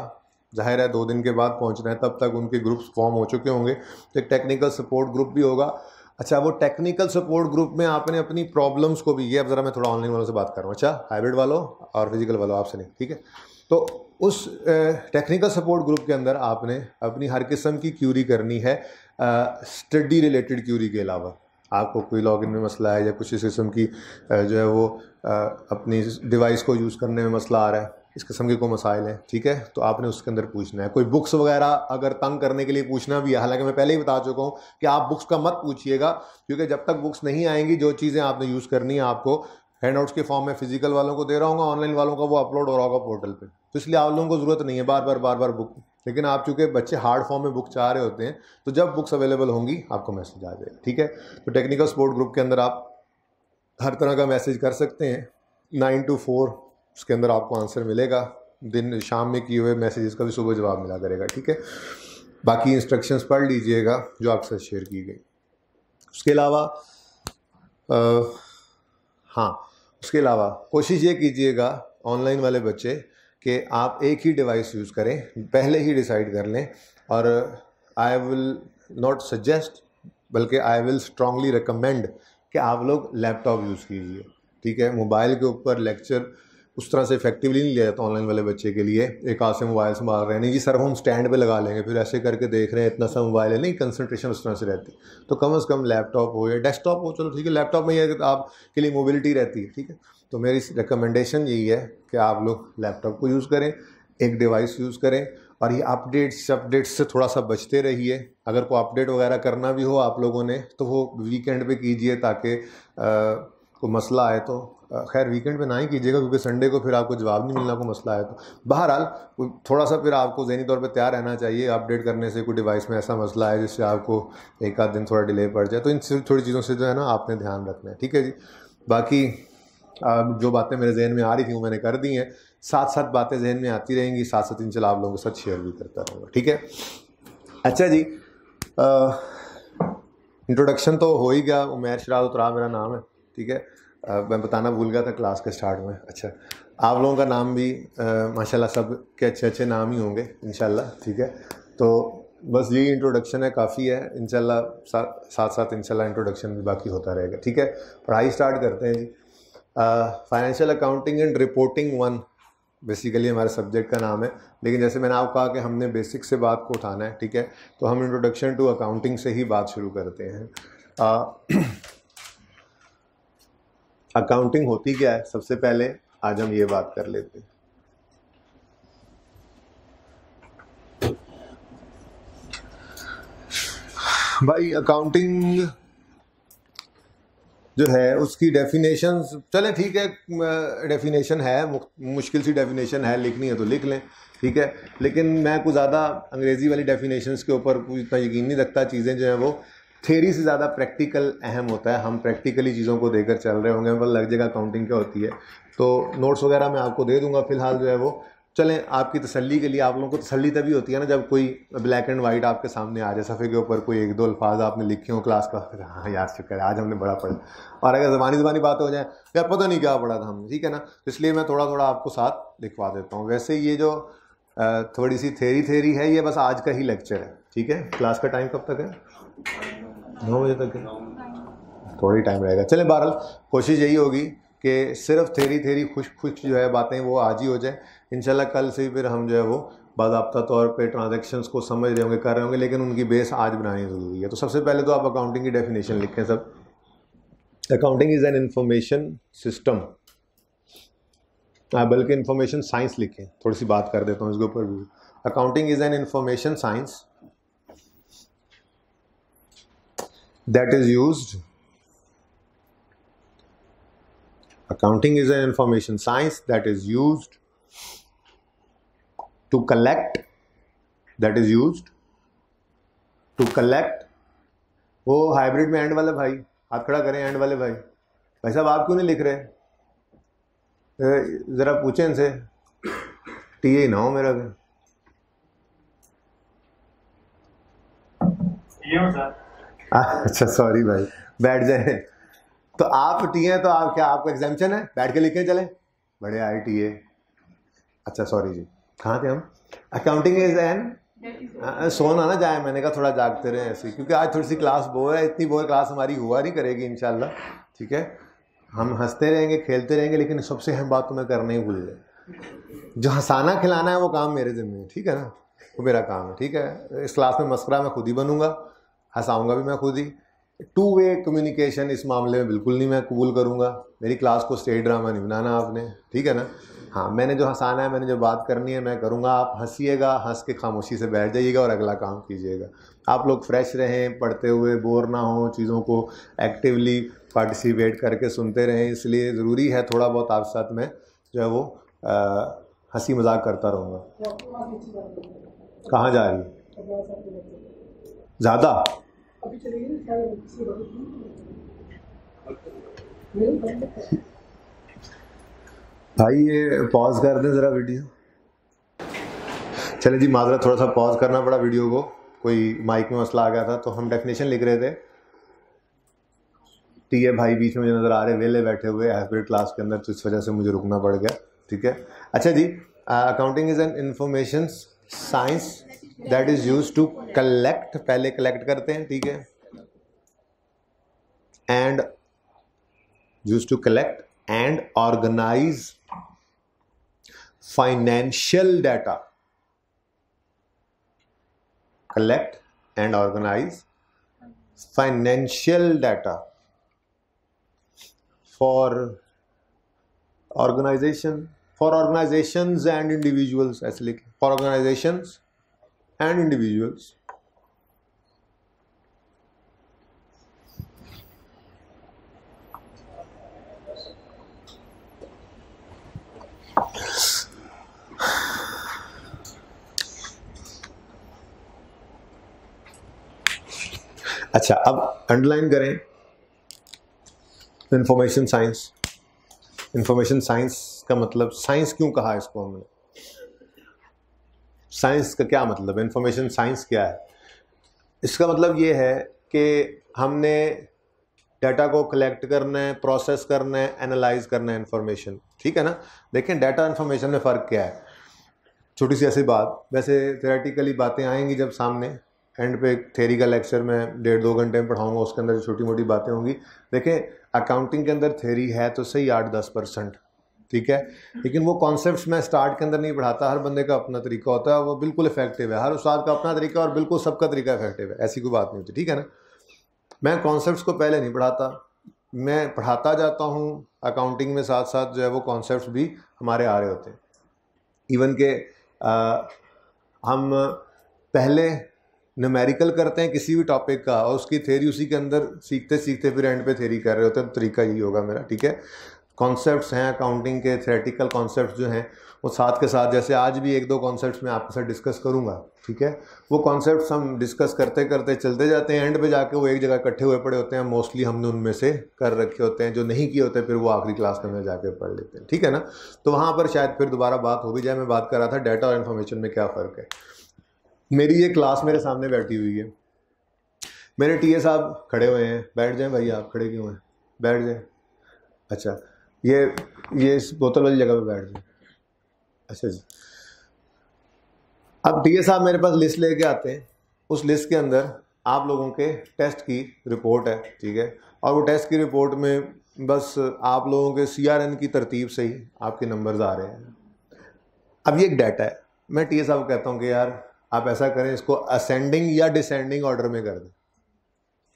जाहिर है 2 दिन के बाद पहुंचना है, तब तक उनके ग्रुप्स फॉर्म हो चुके होंगे। तो एक टेक्निकल सपोर्ट ग्रुप भी होगा। अच्छा, वो टेक्निकल सपोर्ट ग्रुप में आपने अपनी प्रॉब्लम्स को भी, ये अब ज़रा मैं थोड़ा ऑनलाइन वालों से बात कर रहा हूँ, अच्छा हाइब्रिड वालों और फिजिकल वालों, आपसे नहीं, ठीक है। तो उस टेक्निकल सपोर्ट ग्रुप के अंदर आपने अपनी हर किस्म की क्यूरी करनी है, स्टडी रिलेटेड क्यूरी के अलावा। आपको कोई लॉगिन में मसला है या कुछ इस किस्म की जो है वो अपनी डिवाइस को यूज़ करने में मसला आ रहा है, इस किस्म के कोई मसाइल हैं, ठीक है, तो आपने उसके अंदर पूछना है। कोई बुक्स वगैरह अगर तंग करने के लिए पूछना भी है, हालांकि मैं पहले ही बता चुका हूँ कि आप बुक्स का मत पूछिएगा, क्योंकि जब तक बुक्स नहीं आएंगी, जो चीज़ें आपने यूज़ करनी है आपको हैंडआउट्स के फॉर्म में फिजिकल वालों को दे रहा हूँ, ऑनलाइन वालों का वो अपलोड हो रहा होगा पोर्टल पे, तो इसलिए आप लोगों को ज़रूरत नहीं है बार बार बुक। लेकिन आप चूँकि बच्चे हार्ड फॉर्म में बुक चाह रहे होते हैं, तो जब बुक्स अवेलेबल होंगी आपको मैसेज आ जाएगा, ठीक है। तो टेक्निकल सपोर्ट ग्रुप के अंदर आप हर तरह का मैसेज कर सकते हैं, 9 to 4 उसके अंदर आपको आंसर मिलेगा। दिन शाम में किए हुए मैसेजेस का भी सुबह जवाब मिला करेगा, ठीक है। बाकी इंस्ट्रक्शंस पढ़ लीजिएगा जो आपसे शेयर की गई। उसके अलावा उसके अलावा कोशिश ये कीजिएगा ऑनलाइन वाले बच्चे कि आप एक ही डिवाइस यूज़ करें, पहले ही डिसाइड कर लें। और आई विल नॉट सजेस्ट, बल्कि आई विल स्ट्रांगली रिकमेंड कि आप लोग लैपटॉप यूज़ कीजिए, ठीक है। मोबाइल के ऊपर लेक्चर उस तरह से इफेक्टिवली नहीं लिया जाता ऑनलाइन वाले बच्चे के लिए। एक हाथ से मोबाइल संभाल रहे हैं, नहीं जी सर हम स्टैंड पे लगा लेंगे, फिर ऐसे करके देख रहे हैं, इतना सा मोबाइल है, नहीं, कंसंट्रेशन उस तरह से रहती। तो कम से कम लैपटॉप हो या डेस्कटॉप हो, चलो ठीक है, लैपटॉप में ये आपके लिए मोबिलिटी रहती है, ठीक है। तो मेरी रिकमेंडेशन यही है कि आप लोग लैपटॉप को यूज़ करें, एक डिवाइस यूज़ करें, और ये अपडेट्स से थोड़ा सा बचते रहिए। अगर कोई अपडेट वगैरह करना भी हो आप लोगों ने तो वो वीकेंड पे कीजिए, ताकि कोई मसला आए तो, खैर वीकेंड पे ना ही कीजिएगा क्योंकि संडे को फिर आपको जवाब नहीं मिलना, को मसला आए तो। बहरहाल थोड़ा सा फिर आपको ज़हनी तौर पे तैयार रहना चाहिए, अपडेट करने से कोई डिवाइस में ऐसा मसला है जिससे आपको एक आध दिन थोड़ा डिले पड़ जाए, तो इन थोड़ी चीज़ों से जो है ना आपने ध्यान रखना है, ठीक है जी। बाकी जो बातें मेरे जहन में आ रही थी वो मैंने कर दी हैं, साथ साथ बातें जहन में आती रहेंगी, साथ साथ इंशाल्लाह आप लोगों के साथ शेयर भी करता रहूँगा, ठीक है। अच्छा जी, इंट्रोडक्शन तो हो ही गया, उमैर शराद उतरा मेरा नाम है, ठीक है। मैं बताना भूल गया था क्लास के स्टार्ट में। अच्छा, आप लोगों का नाम भी माशाल्लाह सब के अच्छे अच्छे नाम ही होंगे इंशाल्लाह, ठीक है। तो बस यही इंट्रोडक्शन है, काफ़ी है। इंशाल्लाह साथ साथ इंशाल्लाह इंट्रोडक्शन भी बाकी होता रहेगा, ठीक है। पढ़ाई स्टार्ट करते हैं जी। Financial accounting and reporting 1 basically हमारे सब्जेक्ट का नाम है, लेकिन जैसे मैंने आपको कहा कि हमने बेसिक से बात को उठाना है, ठीक है, तो हम इंट्रोडक्शन टू अकाउंटिंग से ही बात शुरू करते हैं। अकाउंटिंग होती क्या है, सबसे पहले आज हम ये बात कर लेते हैं। भाई अकाउंटिंग जो है उसकी डेफिनेशन, चलें ठीक है, डेफिनेशन है, मुश्किल सी डेफिनेशन है, लिखनी है तो लिख लें, ठीक है, लेकिन मैं कुछ ज़्यादा अंग्रेज़ी वाली डेफिनेशंस के ऊपर कुछ इतना यकीन नहीं रखता। चीज़ें जो हैं वो थ्योरी से ज़्यादा प्रैक्टिकल अहम होता है, हम प्रैक्टिकली चीज़ों को देकर चल रहे होंगे, मतलब लग जाएगा अकाउंटिंग क्या होती है। तो नोट्स वगैरह मैं आपको दे दूँगा, फ़िलहाल जो है वो चलें आपकी तसल्ली के लिए। आप लोगों को तसल्ली तभी होती है ना जब कोई ब्लैक एंड वाइट आपके सामने आ जाए, सफ़े के ऊपर कोई 1-2 अल्फाज आपने लिखे हो क्लास का, हाँ यार शुक्र है आज हमने बड़ा पढ़ा। और अगर ज़बानी बात हो जाए यार पता नहीं क्या पढ़ा था हमने, ठीक है ना, तो इसलिए मैं थोड़ा थोड़ा आपको साथ लिखवा देता हूँ। वैसे ये जो थोड़ी सी थेरी है ये बस आज का ही लेक्चर है, ठीक है। क्लास का टाइम कब तक है? 9 बजे तक है, थोड़ी टाइम रहेगा। चलें बहरहाल कोशिश यही होगी कि सिर्फ थेरी खुश जो है बातें वो आज ही हो जाए। इंशाल्लाह कल से फिर हम जो है वो बाज़ाब्ता तौर पे ट्रांजैक्शंस को समझ रहे होंगे, कर रहे होंगे, लेकिन उनकी बेस आज बनानी ज़रूरी है। तो सबसे पहले तो आप अकाउंटिंग की डेफिनेशन लिखें सब। Accounting is an information system, बल्कि इंफॉर्मेशन साइंस लिखें, थोड़ी सी बात कर देता हूँ इसके ऊपर भी। Accounting is an information science that is used, accounting is an information science that is used to collect, that is used to collect। वो हाइब्रिड में एंड वाले भाई हाथ खड़ा करें, एंड वाले भाई साहब आप क्यों नहीं लिख रहे? ज़रा पूछें इनसे, टीए ना हो मेरा भी। अच्छा सॉरी भाई, बैठ जाए। तो आप टी हैं तो आप क्या, आपको एग्जामिशन है, बैठ के लिखें चलें, बड़े आए टी है। अच्छा सॉरी जी, कहाँ थे हम? अकाउंटिंग इज एन, सोना ना जाए, मैंने कहा थोड़ा जागते रहे ऐसे, क्योंकि आज थोड़ी सी क्लास बोर है, इतनी बोर क्लास हमारी हुआ नहीं करेगी इंशाल्लाह, ठीक है। हम हंसते रहेंगे खेलते रहेंगे, लेकिन सबसे अहम बात तो मैं करना ही भूल गया, जो हंसाना खिलाना है वो काम मेरे ज़िम्मे है, ठीक है ना, वो मेरा काम है, ठीक है। इस क्लास में मस्करा मैं खुद ही बनूंगा, हंसाऊंगा भी मैं खुद ही। 2 वे कम्युनिकेशन इस मामले में बिल्कुल नहीं मैं कबूल करूंगा। मेरी क्लास को स्टेज ड्रामा नहीं बनाना आपने, ठीक है ना। हाँ, मैंने जो हंसाना है, मैंने जो बात करनी है मैं करूंगा, आप हंसीएगा, हंस के खामोशी से बैठ जाइएगा और अगला काम कीजिएगा। आप लोग फ्रेश रहें, पढ़ते हुए बोर ना हो, चीज़ों को एक्टिवली पार्टिसिपेट करके सुनते रहें, इसलिए ज़रूरी है थोड़ा बहुत आपके साथ में जो है वो हंसी मजाक करता रहूँगा। कहाँ जा रही है ज़्यादा? भाई ये पॉज कर दें ज़रा वीडियो। चले जी, माजरत थोड़ा सा पॉज करना पड़ा वीडियो को, कोई माइक में मसला आ गया था। तो हम डेफिनेशन लिख रहे थे, टीए भाई बीच में जो नज़र आ रहे वेले बैठे हुए हाइब्रिड क्लास के अंदर, तो इस वजह से मुझे रुकना पड़ गया, ठीक है। अच्छा जी, accounting is an information science that is use to collect, पहले कलेक्ट करते हैं, ठीक है, and use to collect and organize financial data, collect and organize financial data for organizations and individuals, ऐसे लिखें, for organizations and individuals। अच्छा, अब underline करें इंफॉर्मेशन साइंस। इंफॉर्मेशन साइंस का मतलब, साइंस क्यों कहा इसको हमने, साइंस का क्या मतलब, इंफॉर्मेशन साइंस क्या है? इसका मतलब ये है कि हमने डाटा को कलेक्ट करना है, प्रोसेस करना है, एनालाइज करना है इंफॉर्मेशन, ठीक है ना। देखें डाटा इंफॉर्मेशन में फ़र्क क्या है, छोटी सी ऐसी बात, वैसे थ्योरेटिकली बातें आएंगी जब सामने, एंड पे एक थ्योरी का लेक्चर मैं 1.5-2 घंटे में पढ़ाऊंगा, उसके अंदर छोटी मोटी बातें होंगी। देखें अकाउंटिंग के अंदर थ्योरी है तो सही 8-10%, ठीक है, लेकिन वो कॉन्सेप्ट्स मैं स्टार्ट के अंदर नहीं पढ़ाता। हर बंदे का अपना तरीका होता है, वो बिल्कुल इफेक्टिव है, हर उस्ताद का अपना तरीका और बिल्कुल सबका तरीका इफेक्टिव है, ऐसी कोई बात नहीं होती, ठीक है ना। मैं कॉन्सेप्ट्स को पहले नहीं पढ़ाता, मैं पढ़ाता जाता हूँ अकाउंटिंग में, साथ साथ जो है वो कॉन्सेप्ट्स भी हमारे आ रहे होते हैं। इवन के हम पहले न्यूमेरिकल करते हैं किसी भी टॉपिक का और उसकी थ्योरी उसी के अंदर सीखते सीखते फिर एंड पे थ्योरी कर रहे होते हैं, तो तरीका यही होगा मेरा, ठीक है। कॉन्सेप्ट्स हैं अकाउंटिंग के, थ्योरेटिकल कॉन्सेप्ट्स जो हैं वो साथ के साथ, जैसे आज भी 1-2 कॉन्सेप्ट्स मैं आपके साथ डिस्कस करूंगा, ठीक है। वो कॉन्सेप्ट्स हम डिस्कस करते करते चलते जाते हैं, एंड पे जाके वो एक जगह इकट्ठे हुए पड़े होते हैं, मोस्टली हमने उनमें से कर रखे होते हैं, जो नहीं किए होते फिर वो आखिरी क्लास के अंदर जाके पढ़ लेते हैं, ठीक है ना। तो वहाँ पर शायद फिर दोबारा बात हो भी जाए। मैं बात कर रहा था डाटा और इन्फॉर्मेशन में क्या फ़र्क है। मेरी ये क्लास मेरे सामने बैठी हुई है, मेरे टीए साहब खड़े हुए हैं, बैठ जाएं भाई, आप खड़े क्यों हैं, बैठ जाएं। अच्छा, ये इस बोतल वाली जगह पे बैठ जाए। अच्छा जी, अब टीए साहब मेरे पास लिस्ट लेके आते हैं, उस लिस्ट के अंदर आप लोगों के टेस्ट की रिपोर्ट है, ठीक है, और वो टेस्ट की रिपोर्ट में बस आप लोगों के CRN की तरतीब से ही आपके नंबर्स आ रहे हैं। अब ये एक डाटा है, मैं टीए साहब को कहता हूँ कि यार आप ऐसा करें, इसको असेंडिंग या डिसेंडिंग ऑर्डर में कर दें,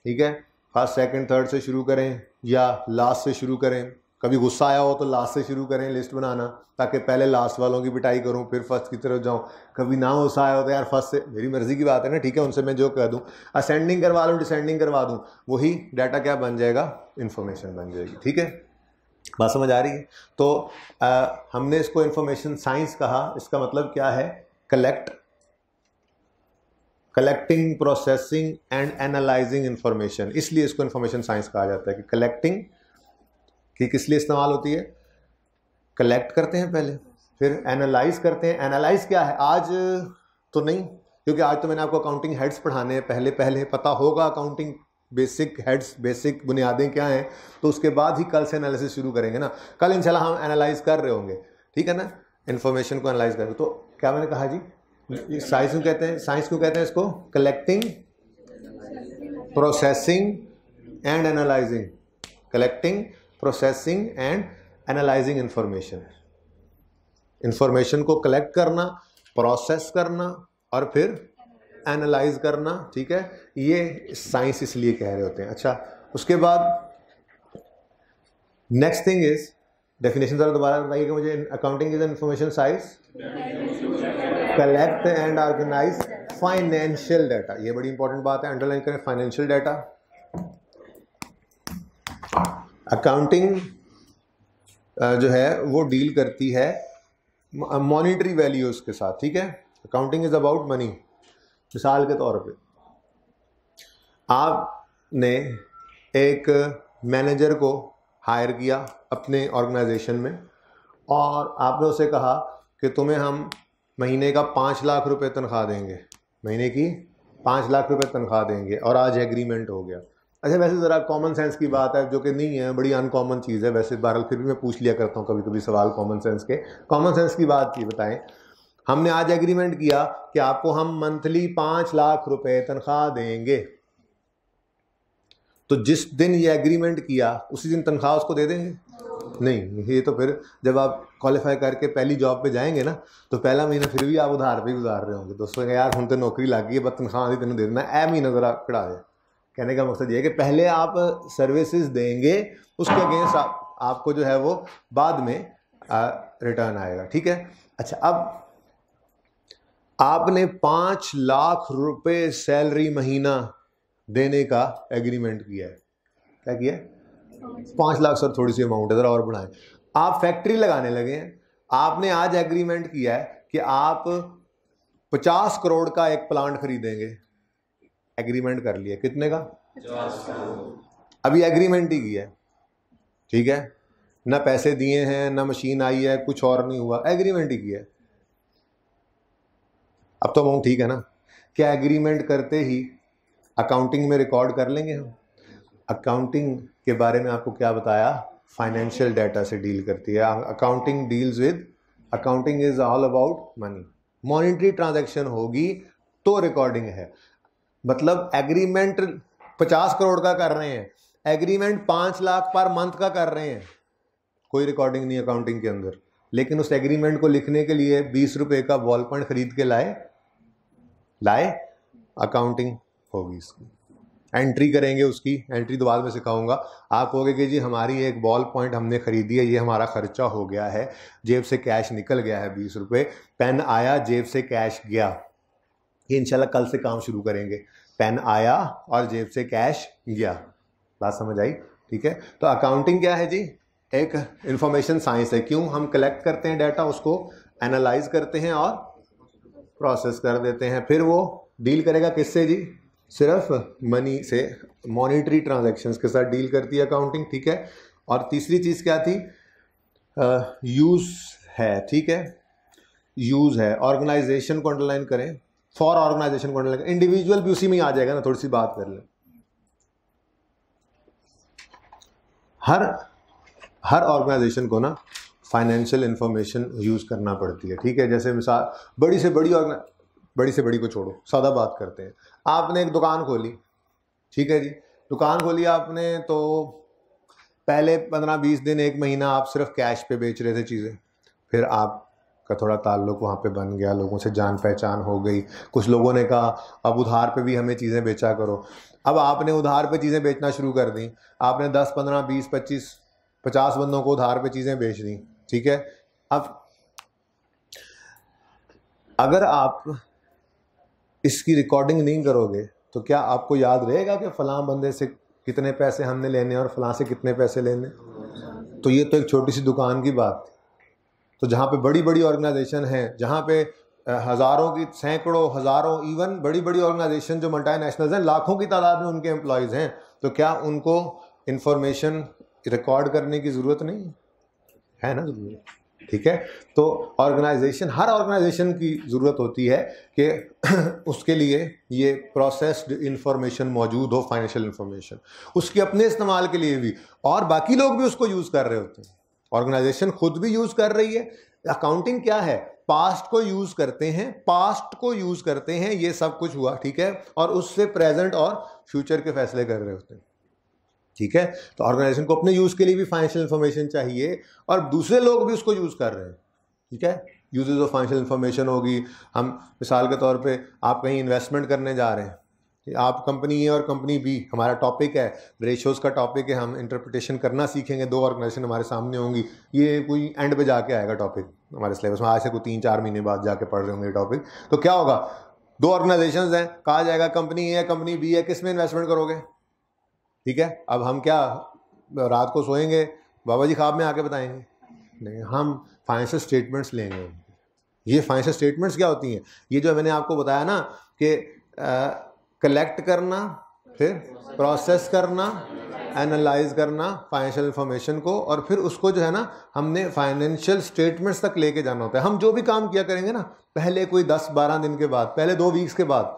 ठीक है, फर्स्ट सेकंड थर्ड से शुरू करें या लास्ट से शुरू करें। कभी गुस्सा आया हो तो लास्ट से शुरू करें लिस्ट बनाना, ताकि पहले लास्ट वालों की पिटाई करूं फिर फर्स्ट की तरफ जाऊं। कभी ना गुस्सा आया हो तो यार फर्स्ट से, मेरी मर्जी की बात है ना, ठीक है, उनसे मैं जो कह दूं, असेंडिंग करवा लूं डिसेंडिंग करवा दूं, वही डाटा क्या बन जाएगा, इन्फॉर्मेशन बन जाएगी, ठीक है, बात समझ आ रही है। तो हमने इसको इन्फॉर्मेशन साइंस कहा, इसका मतलब क्या है, collecting, processing and analysing information, इसलिए इसको इन्फॉर्मेशन साइंस कहा जाता है। कि कलेक्टिंग की किस लिए इस्तेमाल होती है, कलेक्ट करते हैं पहले, फिर एनालाइज करते हैं। एनालाइज क्या है, आज तो नहीं, क्योंकि आज तो मैंने आपको अकाउंटिंग हेड्स पढ़ाने हैं, पहले पता होगा अकाउंटिंग बेसिक हेड्स, बेसिक बुनियादें क्या हैं, तो उसके बाद ही कल से एनालिसिस शुरू करेंगे ना। कल इंशाल्लाह हम एनालाइज कर रहे होंगे, ठीक है ना, इन्फॉर्मेशन को एनालाइज करेंगे। तो क्या मैंने कहा जी, साइंस को कहते हैं इसको collecting, processing and analysing, collecting, processing and analysing information को कलेक्ट करना, प्रोसेस करना और फिर एनालाइज करना, ठीक है, ये साइंस इसलिए कह रहे होते हैं। अच्छा, उसके बाद नेक्स्ट थिंग इज डेफिनेशन, जरा दोबारा बताइए कि मुझे। Accounting is information science, collect and organize financial data, ये बड़ी इंपॉर्टेंट बात है, अंडरलाइन करें, फाइनेंशियल डाटा। अकाउंटिंग जो है वो डील करती है मॉनिटरी वैल्यूज के साथ, ठीक है, अकाउंटिंग इज अबाउट मनी। मिसाल के तौर पे आपने एक मैनेजर को हायर किया अपने ऑर्गेनाइजेशन में और आपने उसे कहा कि तुम्हें हम महीने का 5 लाख रुपए तनख्वाह देंगे, महीने की 5 लाख रुपए तनख्वाह देंगे, और आज एग्रीमेंट हो गया। अच्छा, वैसे ज़रा कॉमन सेंस की बात है, जो कि नहीं है, बड़ी अनकॉमन चीज़ है वैसे, बहरहाल फिर भी मैं पूछ लिया करता हूँ कभी कभी सवाल कॉमन सेंस के। कॉमन सेंस की बात की बताएं, हमने आज एग्रीमेंट किया कि आपको हम मंथली 5 लाख रुपए तनख्वाह देंगे, तो जिस दिन ये एग्रीमेंट किया उसी दिन तनख्वाह उसको दे देंगे? नहीं, ये तो फिर जब आप क्वालिफाई करके पहली जॉब पे जाएंगे ना, तो पहला महीना फिर भी आप उधार पे गुजार रहे होंगे। दोस्तों यार हम तो नौकरी लग गई है, बस तनख्वाह तेन दे देना, ए महीना ज़रा कढ़ा दे। कहने का मकसद ये है कि पहले आप सर्विसेज देंगे, उसके अगेंस्ट आपको जो है वो बाद में रिटर्न आएगा, ठीक है। अच्छा, अब आपने 5 लाख रुपए सैलरी महीना देने का एग्रीमेंट किया है। क्या किया है? 5 लाख सर थोड़ी सी अमाउंट है, ज़रा और बढ़ाएं। आप फैक्ट्री लगाने लगे हैं, आपने आज एग्रीमेंट किया है कि आप 50 करोड़ का एक प्लांट खरीदेंगे, एग्रीमेंट कर लिया, कितने का? 50 करोड़। अभी एग्रीमेंट ही किया है, ठीक है, ना पैसे दिए हैं, ना मशीन आई है, कुछ और नहीं हुआ, एग्रीमेंट ही किया है। अब तो अमाउंट ठीक है ना? क्या एग्रीमेंट करते ही अकाउंटिंग में रिकॉर्ड कर लेंगे हम? अकाउंटिंग के बारे में आपको क्या बताया? फाइनेंशियल डाटा से डील करती है accounting. Deals with, accounting is all about money. Monetary transaction होगी तो रिकॉर्डिंग है। मतलब एग्रीमेंट 50 करोड़ का कर रहे हैं, एग्रीमेंट 5 लाख पर मंथ का कर रहे हैं, कोई रिकॉर्डिंग नहीं अकाउंटिंग के अंदर, लेकिन उस एग्रीमेंट को लिखने के लिए 20 रुपए का बॉल पॉइंट खरीद के लाए, अकाउंटिंग होगी इसकी, एंट्री करेंगे उसकी, एंट्री तो बाद में सिखाऊंगा। आप कहोगे कि जी हमारी एक बॉल पॉइंट हमने खरीदी है, ये हमारा खर्चा हो गया है, जेब से कैश निकल गया है 20 रुपये, पेन आया जेब से कैश गया, ये इंशाल्लाह कल से काम शुरू करेंगे। पेन आया और जेब से कैश गया, बात समझ आई? ठीक है, तो अकाउंटिंग क्या है जी? एक इंफॉर्मेशन साइंस है। क्यों? हम कलेक्ट करते हैं डाटा, उसको एनालाइज करते हैं और प्रोसेस कर देते हैं, फिर वो डील करेगा किससे जी? सिर्फ मनी से, मॉनिटरी ट्रांजैक्शंस के साथ डील करती है अकाउंटिंग। ठीक है, और तीसरी चीज़ क्या थी? यूज़ है। ठीक है, यूज़ है, ऑर्गेनाइजेशन को अंडरलाइन करें, फॉर ऑर्गेनाइजेशन को अंडरलाइन करें, इंडिविजुअल भी उसी में आ जाएगा ना, थोड़ी सी बात कर लें। हर ऑर्गेनाइजेशन को ना फाइनेंशियल इंफॉर्मेशन यूज़ करना पड़ती है। ठीक है, जैसे मिसाल बड़ी से बड़ी को छोड़ो, सादा बात करते हैं। आपने एक दुकान खोली, ठीक है जी, दुकान खोली आपने, तो पहले 15-20 दिन, 1 महीना आप सिर्फ कैश पे बेच रहे थे चीज़ें, फिर आपका थोड़ा ताल्लुक वहाँ पे बन गया, लोगों से जान पहचान हो गई, कुछ लोगों ने कहा अब उधार पे भी हमें चीज़ें बेचा करो। अब आपने उधार पे चीज़ें बेचना शुरू कर दी, आपने 10, 15, 20, 25, 50 बंदों को उधार पे चीज़ें बेच दी। ठीक है, अब अगर आप इसकी रिकॉर्डिंग नहीं करोगे तो क्या आपको याद रहेगा कि फलां बंदे से कितने पैसे हमने लेने और फलां से कितने पैसे लेने? तो ये तो एक छोटी सी दुकान की बात। तो जहाँ पे बड़ी बड़ी ऑर्गेनाइजेशन हैं, जहाँ पे हज़ारों की, सैकड़ों, हज़ारों, इवन बड़ी बड़ी ऑर्गेनाइजेशन जो मल्टीनेशनल्स हैं, लाखों की तादाद में उनके एम्प्लॉयज़ हैं, तो क्या उनको इंफॉर्मेशन रिकॉर्ड करने की ज़रूरत नहीं है ना? ज़रूरत। ठीक है, तो ऑर्गेनाइजेशन, हर ऑर्गेनाइजेशन की ज़रूरत होती है कि उसके लिए ये प्रोसेस्ड इंफॉर्मेशन मौजूद हो, फाइनेंशियल इंफॉर्मेशन, उसके अपने इस्तेमाल के लिए भी, और बाकी लोग भी उसको यूज़ कर रहे होते हैं। ऑर्गेनाइजेशन खुद भी यूज़ कर रही है। अकाउंटिंग क्या है? पास्ट को यूज़ करते हैं, ये सब कुछ हुआ। ठीक है, और उससे प्रेजेंट और फ्यूचर के फैसले कर रहे होते हैं। ठीक है, तो ऑर्गेनाइजेशन को अपने यूज़ के लिए भी फाइनेंशियल इंफॉर्मेशन चाहिए, और दूसरे लोग भी उसको यूज़ कर रहे हैं। ठीक है, यूजेज ऑफ फाइनेंशियल इंफॉर्मेशन होगी। हम मिसाल के तौर पे आप कहीं इन्वेस्टमेंट करने जा रहे हैं, आप कंपनी ए और कंपनी बी, हमारा टॉपिक है रेशियोज़ का टॉपिक है, हम इंटरप्रिटेशन करना सीखेंगे, 2 ऑर्गेनाइजेशन हमारे सामने होंगी, ये कोई एंड पे जाके आएगा टॉपिक हमारे सिलेबस में, आज से कोई 3-4 महीने बाद जाके पढ़ रहे होंगे ये टॉपिक। तो क्या होगा? 2 ऑर्गेनाइजेशन हैं, कहा जाएगा कंपनी ए है, कंपनी बी है, किस में इन्वेस्टमेंट करोगे? ठीक है, अब हम क्या रात को सोएंगे, बाबा जी ख्वाब में आके बताएंगे? नहीं, हम फाइनेंशियल स्टेटमेंट्स लेंगे। ये फाइनेंशियल स्टेटमेंट्स क्या होती हैं? ये जो मैंने आपको बताया ना कि कलेक्ट करना, फिर प्रोसेस करना, एनालाइज करना फाइनेंशियल इंफॉर्मेशन को, और फिर उसको जो है ना हमने फाइनेंशियल स्टेटमेंट्स तक लेके जाना होता है। हम जो भी काम किया करेंगे ना, पहले कोई 10-12 दिन के बाद, पहले 2 वीक्स के बाद,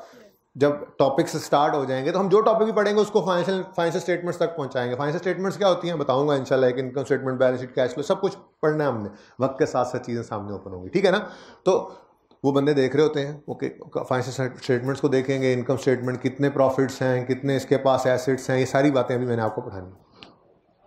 जब टॉपिक्स स्टार्ट हो जाएंगे, तो हम जो टॉपिक भी पढ़ेंगे उसको फाइनेंशियल स्टेटमेंट्स तक पहुंचाएंगे। फाइनेंशियल स्टेटमेंट्स क्या होती हैं बताऊंगा इंशाल्लाह, एक income statement, balance sheet, cash flow, सब कुछ पढ़ना है हमने, वक्त के साथ साथ चीज़ें सामने ओपन होंगी। ठीक है ना, तो वो बंदे देख रहे होते हैं, ओके, फाइनेंशियल स्टेटमेंट्स को देखेंगे, इनकम स्टेटमेंट, कितने प्रॉफिट्स हैं, कितने इसके पास एसेट्स हैं, ये सारी बातें अभी मैंने आपको पढ़ानी।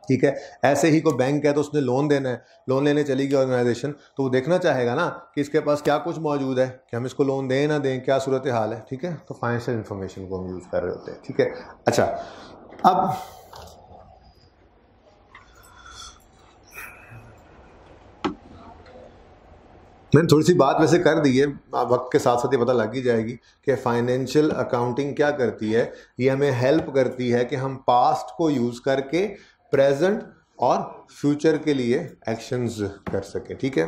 ठीक है, ऐसे ही कोई बैंक है तो उसने लोन देना है, लोन लेने चली गई ऑर्गेनाइजेशन, तो वो देखना चाहेगा ना कि इसके पास क्या कुछ मौजूद है, कि हम इसको लोन दें ना दें, क्या सूरत हाल है। ठीक है, तो फाइनेंशियल इंफॉर्मेशन को हम यूज़ कर रहे होते हैं। ठीक है, अच्छा, अब मैंने थोड़ी सी बात वैसे कर दी है, वक्त के साथ साथ ये पता लग ही जाएगी कि फाइनेंशियल अकाउंटिंग क्या करती है। ये हमें हेल्प करती है कि हम पास्ट को यूज़ करके प्रेजेंट और फ्यूचर के लिए एक्शंस कर सके। ठीक है,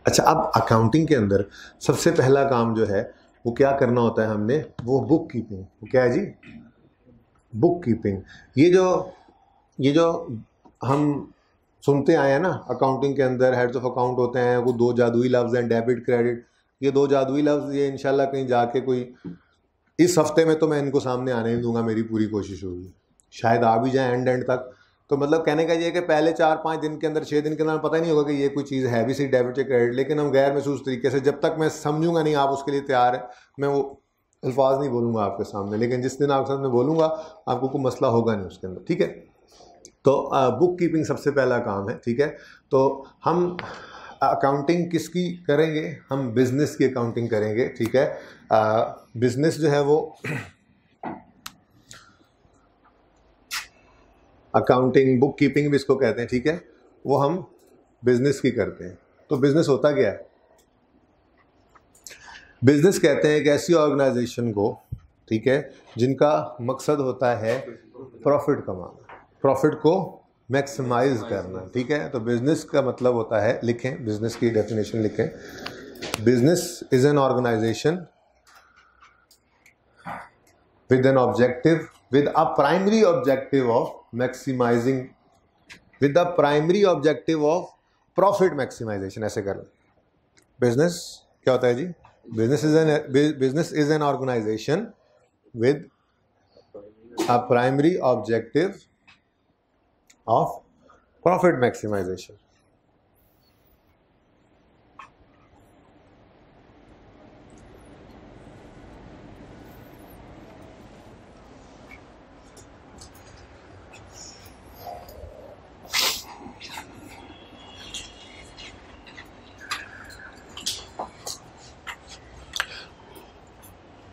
अच्छा, अब अकाउंटिंग के अंदर सबसे पहला काम जो है वो क्या करना होता है हमने, वो बुक कीपिंग। वो क्या है जी? Book keeping. ये जो हम सुनते आए हैं ना, अकाउंटिंग के अंदर हेड्स ऑफ अकाउंट होते हैं, वो 2 जादुई लफ्ज़ हैं, डेबिट, क्रेडिट। ये 2 जादुई लफ्ज़, ये इंशाल्लाह कहीं जाके कोई इस हफ्ते में तो मैं इनको सामने आने नहीं दूंगा, मेरी पूरी कोशिश होगी, शायद आ भी जाए एंड तक। तो मतलब कहने का ये है कि पहले 4-5 दिन के अंदर, 6 दिन के अंदर पता ही नहीं होगा कि ये कोई चीज़ है भी सी डेबिट या क्रेडिट, लेकिन हम गैर महसूस तरीके से, जब तक मैं समझूंगा नहीं आप उसके लिए तैयार है, मैं वो अल्फाज नहीं बोलूँगा आपके सामने, लेकिन जिस दिन आपके सामने बोलूँगा आपको कोई मसला होगा नहीं उसके अंदर, ठीक है। तो बुक कीपिंग सबसे पहला काम है, ठीक है। तो हम अकाउंटिंग किसकी करेंगे? हम बिज़नेस की अकाउंटिंग करेंगे, ठीक है। बिज़नेस जो है वो अकाउंटिंग, बुक कीपिंग भी इसको कहते हैं, ठीक है, वो हम बिज़नेस की करते हैं। तो बिज़नेस होता क्या है? बिज़नेस कहते हैं एक ऐसी ऑर्गेनाइजेशन को, ठीक है, जिनका मकसद होता है प्रॉफिट कमाना, प्रॉफिट को मैक्सिमाइज करना, ठीक है। तो बिज़नेस का मतलब होता है, लिखें बिज़नेस की डेफिनेशन लिखें, business is an organization with an objective, with a primary objective of maximizing, with the primary objective of profit maximization। ऐसे कर, बिजनेस क्या होता है जी? Business is an organization with a primary objective of profit maximization।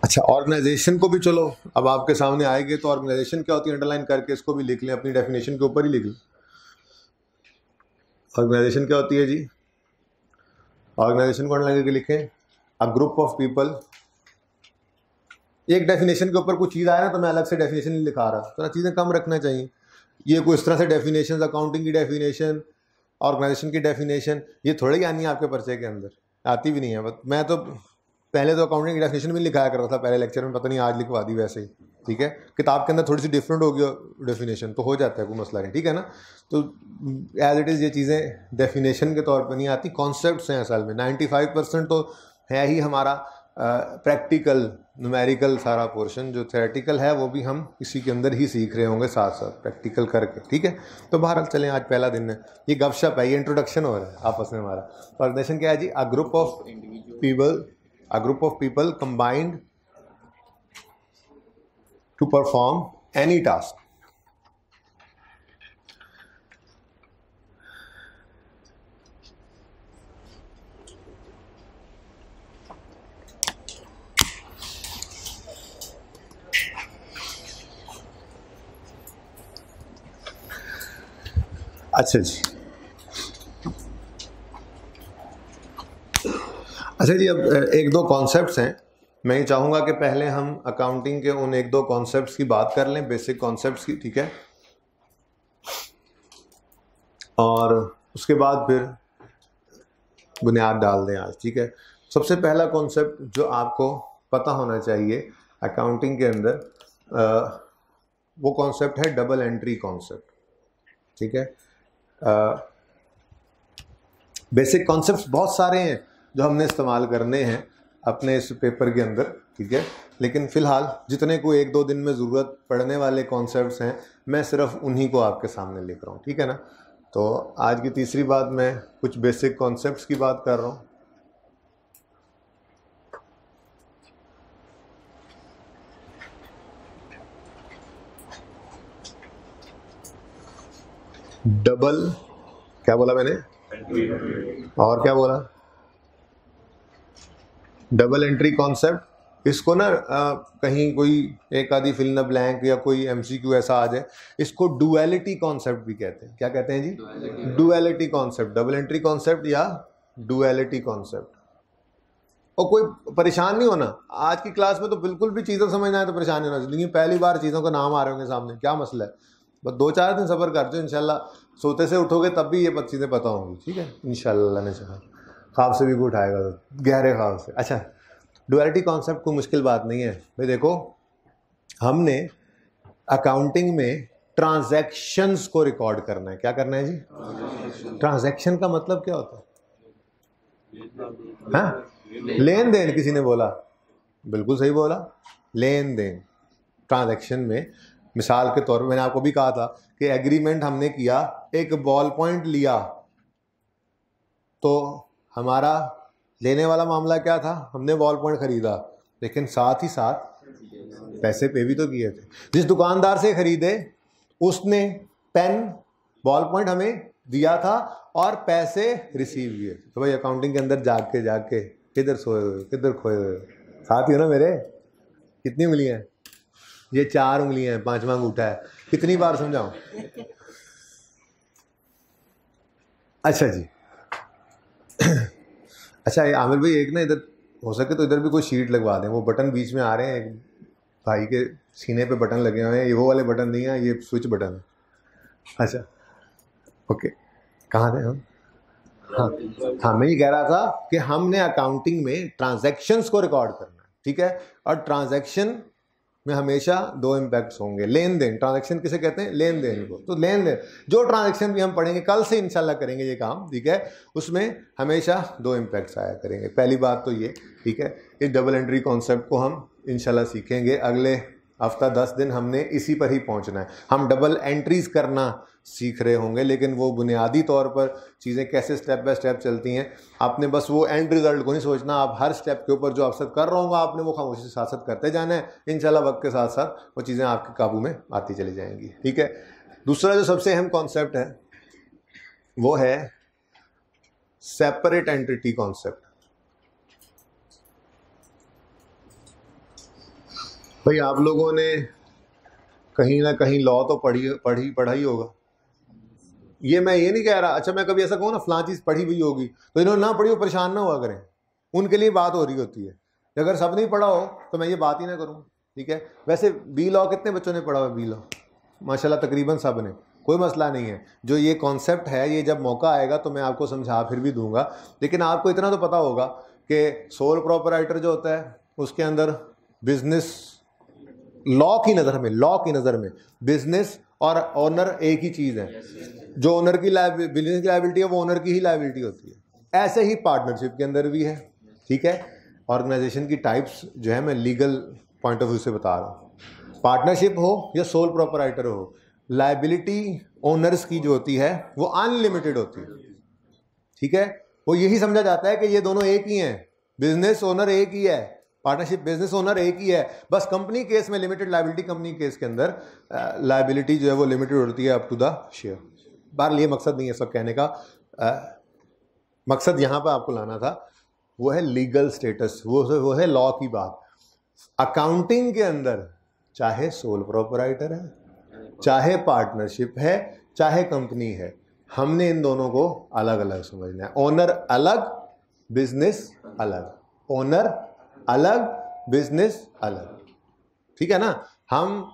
अच्छा, organization को भी चलो अब आपके सामने आएंगे तो ऑर्गेनाइजेशन क्या होती है अंडरलाइन करके इसको भी लिख लें, अपनी डेफिनेशन के ऊपर ही लिख लें। ऑर्गेनाइजेशन क्या होती है जी? ऑर्गेनाइजेशन को अंडरलाइन करके लिखें, अ ग्रुप ऑफ पीपल। एक डेफिनेशन के ऊपर कुछ चीज़ आया ना तो मैं अलग से डेफिनेशन नहीं लिखा रहा, तो चीज़ें कम रखना चाहिए। ये कोई इस तरह से डेफिनेशन, अकाउंटिंग की डेफिनेशन, ऑर्गेनाइजेशन की डेफिनेशन, ये थोड़ी आनी है आपके पर्चे के अंदर, आती भी नहीं है। मैं तो पहले तो अकाउंटिंग की डेफिनेशन भी लिखाया करता था पहले लेक्चर में, पता नहीं आज लिखवा दी वैसे ही, ठीक है। किताब के अंदर थोड़ी सी डिफरेंट हो गई डेफिनेशन तो हो जाता है, कोई मसला नहीं, ठीक है ना। तो एज इट इज़ ये चीज़ें डेफिनेशन के तौर पर नहीं आती, कॉन्सेप्ट्स हैं असल में। 95% तो है ही हमारा प्रैक्टिकल न्यूमेरिकल सारा पोर्शन, जो थ्योरेटिकल है वो भी हम इसी के अंदर ही सीख रहे होंगे साथ साथ प्रैक्टिकल करके, ठीक है। तो बहरहाल चलें, आज पहला दिन है, ये गपशप है, ये इंट्रोडक्शन हो रहा है आपस में हमारा। ऑर्गेनाइजेशन क्या है जी? A group of people, a group of people combined to perform any task। अच्छा जी, अच्छा जी, अब एक दो कॉन्सेप्ट्स हैं, मैं ये चाहूँगा कि पहले हम अकाउंटिंग के उन एक दो कॉन्सेप्ट्स की बात कर लें, बेसिक कॉन्सेप्ट्स की, ठीक है, और उसके बाद फिर बुनियाद डाल दें आज, ठीक है। सबसे पहला कॉन्सेप्ट जो आपको पता होना चाहिए अकाउंटिंग के अंदर, वो कॉन्सेप्ट है डबल एंट्री कॉन्सेप्ट, ठीक है। बेसिक कॉन्सेप्ट्स बहुत सारे हैं जो हमने इस्तेमाल करने हैं अपने इस पेपर के अंदर, ठीक है, लेकिन फ़िलहाल जितने को एक दो दिन में ज़रूरत पड़ने वाले कॉन्सेप्ट्स हैं मैं सिर्फ उन्हीं को आपके सामने लिख रहा हूँ, ठीक है ना। तो आज की तीसरी बात, मैं कुछ बेसिक कॉन्सेप्ट्स की बात कर रहा हूँ। डबल क्या बोला मैंने, और क्या बोला? Double entry concept. इसको ना कहीं कोई एक आधी फिल इन ब्लैंक या कोई एमसीक्यू ऐसा आ जाए, इसको डुअलिटी कॉन्सेप्ट भी कहते हैं। क्या कहते हैं जी? Duality concept, double entry concept या डुअलिटी कॉन्सेप्ट। और कोई परेशान नहीं होना, आज की क्लास में तो बिल्कुल भी चीज़ें समझना है तो परेशान नहीं होना। जिंदगी में पहली बार चीज़ों का नाम आ रहे होंगे सामने, क्या मसला है, बस 2-4 दिन सब्र कर दो, इंशाल्लाह सोते से उठोगे तब भी ये चीज़ें पता होंगी, ठीक है, इंशाल्लाह ने चाहा। ख्वाब से भी कोई उठाएगा तो गहरे ख्वाब से। अच्छा, डुअलिटी कॉन्सेप्ट कोई मुश्किल बात नहीं है भाई। देखो, हमने अकाउंटिंग में ट्रांजैक्शंस को रिकॉर्ड करना है। क्या करना है जी? ट्रांजैक्शन का मतलब क्या होता है? हाँ, लेन देन। किसी ने बोला, बिल्कुल सही बोला, लेन देन। ट्रांजैक्शन में मिसाल के तौर पर मैंने आपको भी कहा था कि एग्रीमेंट हमने किया, एक बॉल पॉइंट लिया, तो हमारा लेने वाला मामला क्या था? हमने बॉल पॉइंट खरीदा, लेकिन साथ ही साथ पैसे पे भी तो किए थे। जिस दुकानदार से खरीदे उसने पेन बॉल पॉइंट हमें दिया था और पैसे रिसीव किए थे। तो भाई अकाउंटिंग के अंदर जाके किधर सोए हुए किधर खोए हुए साथ ही हो ना मेरे। कितनी उंगलियां हैं? ये 4 उंगलियां हैं, 5वां अंगूठा है। कितनी बार समझाऊं? अच्छा जी। अच्छा आमिर भाई एक ना इधर हो सके तो इधर भी कोई शीट लगवा दें। वो बटन बीच में आ रहे हैं, भाई के सीने पे बटन लगे हुए हैं, ये वो वाले बटन नहीं है, ये स्विच बटन है। अच्छा ओके, कहाँ थे हम? हाँ मैं ये कह रहा था कि हमने अकाउंटिंग में ट्रांजैक्शंस को रिकॉर्ड करना है, ठीक है। और ट्रांजैक्शन में हमेशा 2 इम्पैक्ट्स होंगे। लेन देन, ट्रांजैक्शन किसे कहते हैं? लेन देन को। तो लेन देन जो ट्रांजैक्शन भी हम पढ़ेंगे, कल से इंशाल्लाह करेंगे ये काम, ठीक है, उसमें हमेशा 2 इम्पैक्ट्स आया करेंगे। पहली बात तो ये, ठीक है। इस डबल एंट्री कॉन्सेप्ट को हम इंशाल्लाह सीखेंगे। अगले हफ्ता 10 दिन हमने इसी पर ही पहुंचना है। हम डबल एंट्रीज करना सीख रहे होंगे, लेकिन वो बुनियादी तौर पर चीज़ें कैसे स्टेप बाय स्टेप चलती हैं, आपने बस वो एंड रिजल्ट को नहीं सोचना। आप हर स्टेप के ऊपर जो अवसर कर रहा हूँगा आपने वो खामोशी से साथ साथ करते जाना है। इंशाल्लाह वक्त के साथ साथ वो चीज़ें आपके काबू में आती चली जाएंगी, ठीक है। दूसरा जो सबसे अहम कॉन्सेप्ट है वो है सेपरेट एंटिटी कॉन्सेप्ट। भाई आप लोगों ने कहीं ना कहीं लॉ तो पढ़ा ही होगा। ये मैं ये नहीं कह रहा, अच्छा मैं कभी ऐसा कहूँ ना फलां चीज़ पढ़ी हुई होगी तो इन्होंने ना पढ़ी हो परेशान ना हुआ करें, उनके लिए बात हो रही होती है। अगर सब नहीं पढ़ा हो तो मैं ये बात ही ना करूँ, ठीक है। वैसे बी लॉ कितने बच्चों ने पढ़ा हुआ? बी लॉ माशाल्लाह तकरीबन सब ने, कोई मसला नहीं है। जो ये कॉन्सेप्ट है ये जब मौका आएगा तो मैं आपको समझा फिर भी दूंगा, लेकिन आपको इतना तो पता होगा कि सोल प्रोपराइटर जो होता है उसके अंदर बिजनेस लॉ की नज़र में बिजनेस और ओनर एक ही चीज़ है। जो ओनर की बिजनेस की लायबिलिटी है वो ओनर की ही लायबिलिटी होती है। ऐसे ही पार्टनरशिप के अंदर भी है, ठीक है। ऑर्गेनाइजेशन की टाइप्स जो है मैं लीगल पॉइंट ऑफ व्यू से बता रहा हूँ। पार्टनरशिप हो या सोल प्रोपराइटर हो, लायबिलिटी ओनर्स की जो होती है वो अनलिमिटेड होती है, ठीक है। वो यही समझा जाता है कि ये दोनों एक ही हैं, बिजनेस ओनर एक ही है, पार्टनरशिप बिजनेस ओनर एक ही है। बस कंपनी केस में लिमिटेड लायबिलिटी, कंपनी केस के अंदर लायबिलिटी जो है वो लिमिटेड होती है अप टू द शेयर। बहरहाल ये मकसद नहीं है सब कहने का, मकसद यहाँ पर आपको लाना था वो है लीगल स्टेटस, वो है लॉ की बात। अकाउंटिंग के अंदर चाहे सोल प्रोपराइटर है, चाहे पार्टनरशिप है, चाहे कंपनी है, हमने इन दोनों को अलग अलग समझना है। ओनर अलग, बिजनेस अलग, ओनर अलग, बिजनेस अलग, ठीक है ना। हम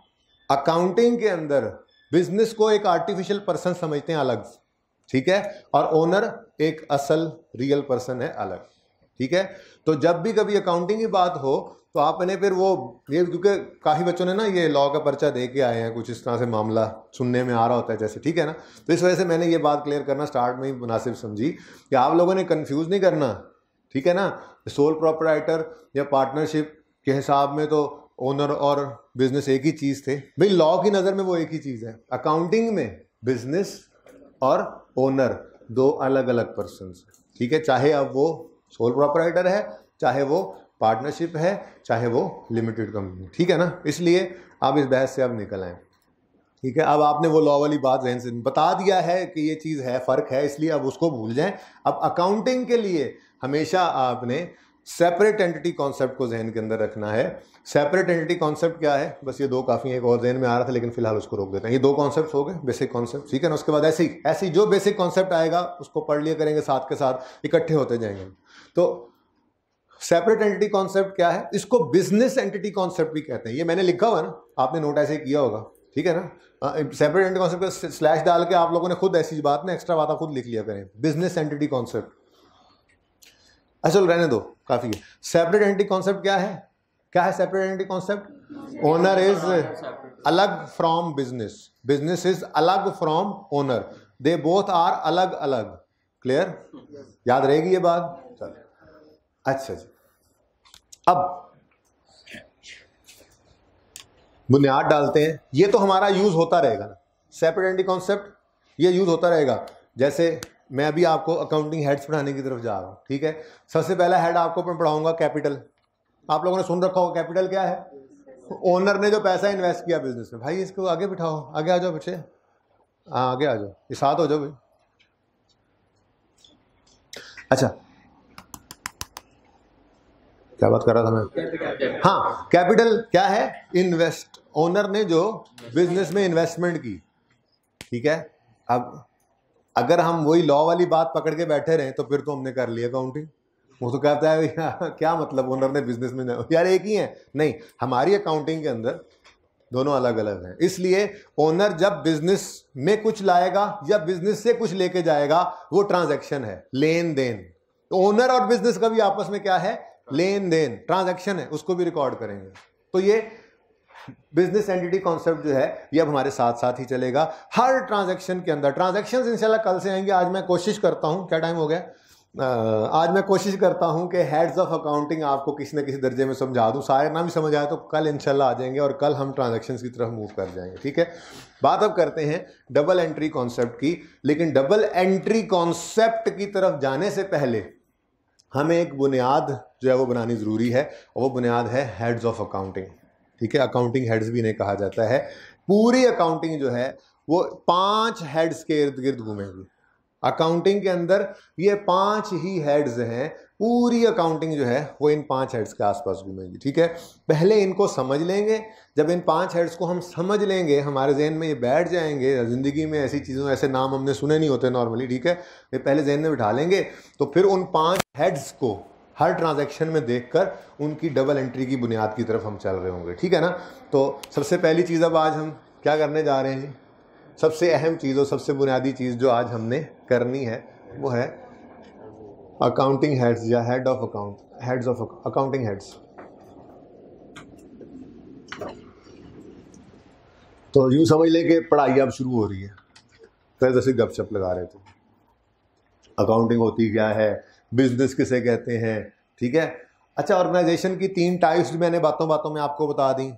अकाउंटिंग के अंदर बिजनेस को एक आर्टिफिशियल पर्सन समझते हैं अलग, ठीक है, और ओनर एक असल रियल पर्सन है अलग, ठीक है। तो जब भी कभी अकाउंटिंग की बात हो तो आपने फिर वो ये, क्योंकि काफ़ी बच्चों ने ना ये लॉ का पर्चा दे के आए हैं, कुछ इस तरह से मामला सुनने में आ रहा होता है जैसे, ठीक है ना। तो इस वजह से मैंने ये बात क्लियर करना स्टार्ट में ही मुनासिब समझी कि आप लोगों ने कंफ्यूज नहीं करना, ठीक है ना। सोल प्रोपराइटर या पार्टनरशिप के हिसाब में तो ओनर और बिजनेस एक ही चीज़ थे, भाई लॉ की नज़र में वो एक ही चीज़ है। अकाउंटिंग में बिजनेस और ओनर 2 अलग अलग पर्सन, ठीक है। चाहे अब वो सोल प्रोपराइटर है, चाहे वो पार्टनरशिप है, चाहे वो लिमिटेड कंपनी, ठीक है ना। इसलिए आप इस बहस से अब निकल आए, ठीक है। अब आपने वो लॉ वाली बात जहन से बता दिया है कि ये चीज़ है, फ़र्क है, इसलिए अब उसको भूल जाएं। अब अकाउंटिंग के लिए हमेशा आपने सेपरेट एंटिटी कॉन्सेप्ट को जहन के अंदर रखना है। सेपरेट एंटिटी कॉन्सेप्ट क्या है? बस ये 2 काफ़ी है, एक और जहन में आ रहा था लेकिन फिलहाल उसको रोक देते हैं। ये 2 कॉन्सेप्ट हो गए बेसिक कॉन्सेप्ट, ठीक है ना। उसके बाद ऐसी जो बेसिक कॉन्सेप्ट आएगा उसको पढ़ लिया करेंगे, साथ के साथ इकट्ठे होते जाएंगे। तो सेपरेट एंटिटी कॉन्सेप्ट क्या है? इसको बिजनेस एंटिटी कॉन्सेप्ट भी कहते हैं। ये मैंने लिखा हुआ है ना, आपने नोट ऐसे किया होगा, ठीक है ना। सेपरेट एंटिटी कॉन्सेप्ट का स्लैश डाल के आप लोगों ने खुद ऐसी बात ना एक्स्ट्रा बात आप खुद लिख लिया करें, बिजनेस एंटिटी कॉन्सेप्ट। चलो रहने दो, काफी है। सेपरेट एंटिटी कॉन्सेप्ट क्या है? क्या है separate entity concept? Owner is अलग फ्रॉम बिजनेस, बिजनेस इज अलग from owner, they both are अलग अलग। क्लियर? याद रहेगी ये बात? चलो अच्छा जी, अब बुनियाद डालते हैं। ये तो हमारा यूज होता रहेगा ना, सेपरेट एंटिटी कॉन्सेप्ट ये यूज होता रहेगा। जैसे मैं अभी आपको अकाउंटिंग हेड्स पढ़ाने की तरफ जा रहा हूँ, ठीक है। सबसे पहला हेड आपको मैं पढ़ाऊंगा कैपिटल, आप लोगों ने सुन रखा होगा कैपिटल क्या है? ओनर ने जो पैसा इन्वेस्ट किया बिजनेस में। भाई इसको आगे बिठाओ, आगे आ जाओ बच्चे, हाँ आगे आ जाओ, ये साथ हो जाओ भाई। अच्छा क्या बात कर रहा था मैं? हाँ, कैपिटल क्या है? इन्वेस्ट, ओनर ने जो बिजनेस में इन्वेस्टमेंट की, ठीक है। अब अगर हम वही लॉ वाली बात पकड़ के बैठे रहे तो फिर तो हमने कर लिया अकाउंटिंग। वो तो कहता है क्या मतलब ओनर ने बिजनेस में, यार एक ही है। नहीं, हमारी अकाउंटिंग के अंदर दोनों अलग अलग हैं। इसलिए ओनर जब बिजनेस में कुछ लाएगा या बिजनेस से कुछ लेके जाएगा, वो ट्रांजैक्शन है, लेन देन। ओनर और बिजनेस का भी आपस में क्या है? लेन देन, ट्रांजैक्शन है, उसको भी रिकॉर्ड करेंगे। तो ये बिजनेस एंटिटी कॉन्सेप्ट जो है ये अब हमारे साथ साथ ही चलेगा हर ट्रांजैक्शन के अंदर। ट्रांजैक्शंस इंशाल्लाह कल से आएंगे। आज मैं कोशिश करता हूं, क्या टाइम हो गया? आज मैं कोशिश करता हूं कि हेड्स ऑफ अकाउंटिंग आपको किसी न किसी दर्जे में समझा दूं। सारे ना भी समझ आए तो कल इंशाल्लाह आ जाएंगे और कल हम ट्रांजैक्शंस की तरफ मूव कर जाएंगे, ठीक है। बात अब करते हैं डबल एंट्री कॉन्सेप्ट की। लेकिन डबल एंट्री कॉन्सेप्ट की तरफ जाने से पहले हमें एक बुनियाद जो है वो बनानी ज़रूरी है, और वो बुनियाद है हेड्स ऑफ अकाउंटिंग, ठीक है। अकाउंटिंग हेड्स भी इन्हें कहा जाता है। पूरी अकाउंटिंग जो है वो 5 हेड्स के इर्द गिर्द घूमेगी। अकाउंटिंग के अंदर ये 5 ही हेड्स हैं। पूरी अकाउंटिंग जो है वो इन 5 हेड्स के आसपास घूमेगी, ठीक है। पहले इनको समझ लेंगे। जब इन 5 हेड्स को हम समझ लेंगे, हमारे जहन में ये बैठ जाएंगे। ज़िंदगी में ऐसी चीज़ों, ऐसे नाम हमने सुने नहीं होते नॉर्मली, ठीक है। ये पहले जहन में बिठा लेंगे तो फिर उन 5 हेड्स को हर ट्रांजैक्शन में देखकर उनकी डबल एंट्री की बुनियाद की तरफ हम चल रहे होंगे, ठीक है ना। तो सबसे पहली चीज़ अब आज हम क्या करने जा रहे हैं? सबसे अहम चीज़ और सबसे बुनियादी चीज़ जो आज हमने करनी है वो है अकाउंटिंग हेड्स या head of account, heads of accounting heads. तो यूँ समझ लें कि पढ़ाई अब शुरू हो रही है। तो जैसे गपशप लगा रहे थे, अकाउंटिंग होती क्या है, बिजनेस किसे कहते हैं, ठीक है। अच्छा, ऑर्गेनाइजेशन की 3 टाइप्स मैंने बातों बातों में आपको बता दी।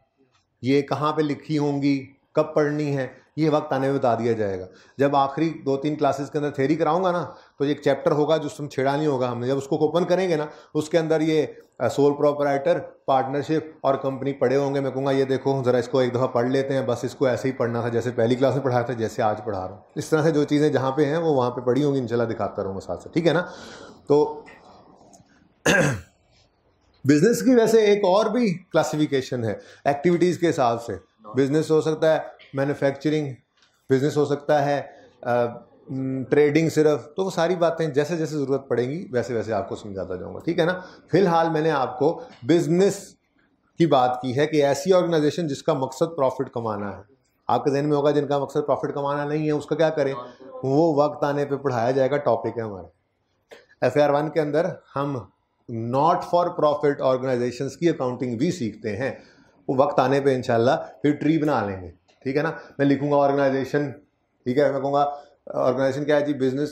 ये कहाँ पे लिखी होंगी, कब पढ़नी है, ये वक्त आने में बता दिया जाएगा। जब आखिरी 2-3 क्लासेस के अंदर थ्योरी कराऊंगा ना, तो एक चैप्टर होगा जो उसमें छेड़ा नहीं होगा हमने। जब उसको ओपन करेंगे ना, उसके अंदर ये सोल प्रोपराइटर, पार्टनरशिप और कंपनी पढ़े होंगे। मैं कहूँगा ये देखो ज़रा इसको एक दफ़ा पढ़ लेते हैं, बस इसको ऐसे ही पढ़ना था जैसे पहली क्लास में पढ़ाया था, जैसे आज पढ़ा रहा हूँ। इस तरह से जो चीज़ें जहाँ पे हैं वो वहाँ पे पढ़ी होंगी, इंशाल्लाह दिखाता रहूँगा साथ साथ, ठीक है ना। तो बिजनेस की वैसे एक और भी क्लासिफिकेशन है एक्टिविटीज़ के हिसाब से। बिजनेस हो सकता है मैन्युफैक्चरिंग, बिजनेस हो सकता है ट्रेडिंग सिर्फ। तो वो सारी बातें जैसे जैसे ज़रूरत पड़ेगी वैसे वैसे आपको समझाता जाऊंगा, ठीक है ना। फिलहाल मैंने आपको बिजनेस की बात की है कि ऐसी ऑर्गेनाइजेशन जिसका मकसद प्रॉफिट कमाना है। आपके जहन में होगा जिनका मकसद प्रॉफिट कमाना नहीं है उसका क्या करें, वो वक्त आने पे पढ़ाया जाएगा, टॉपिक है हमारा। FAR 1 के अंदर हम नॉट फॉर प्रॉफिट ऑर्गेनाइजेशंस की अकाउंटिंग भी सीखते हैं। वो वक्त आने पे इंशाल्लाह फिर ट्री बना लेंगे, ठीक है ना। मैं लिखूंगा ऑर्गेनाइजेशन, ठीक है। मैं कहूँगा ऑर्गेनाइजेशन क्या है जी, बिजनेस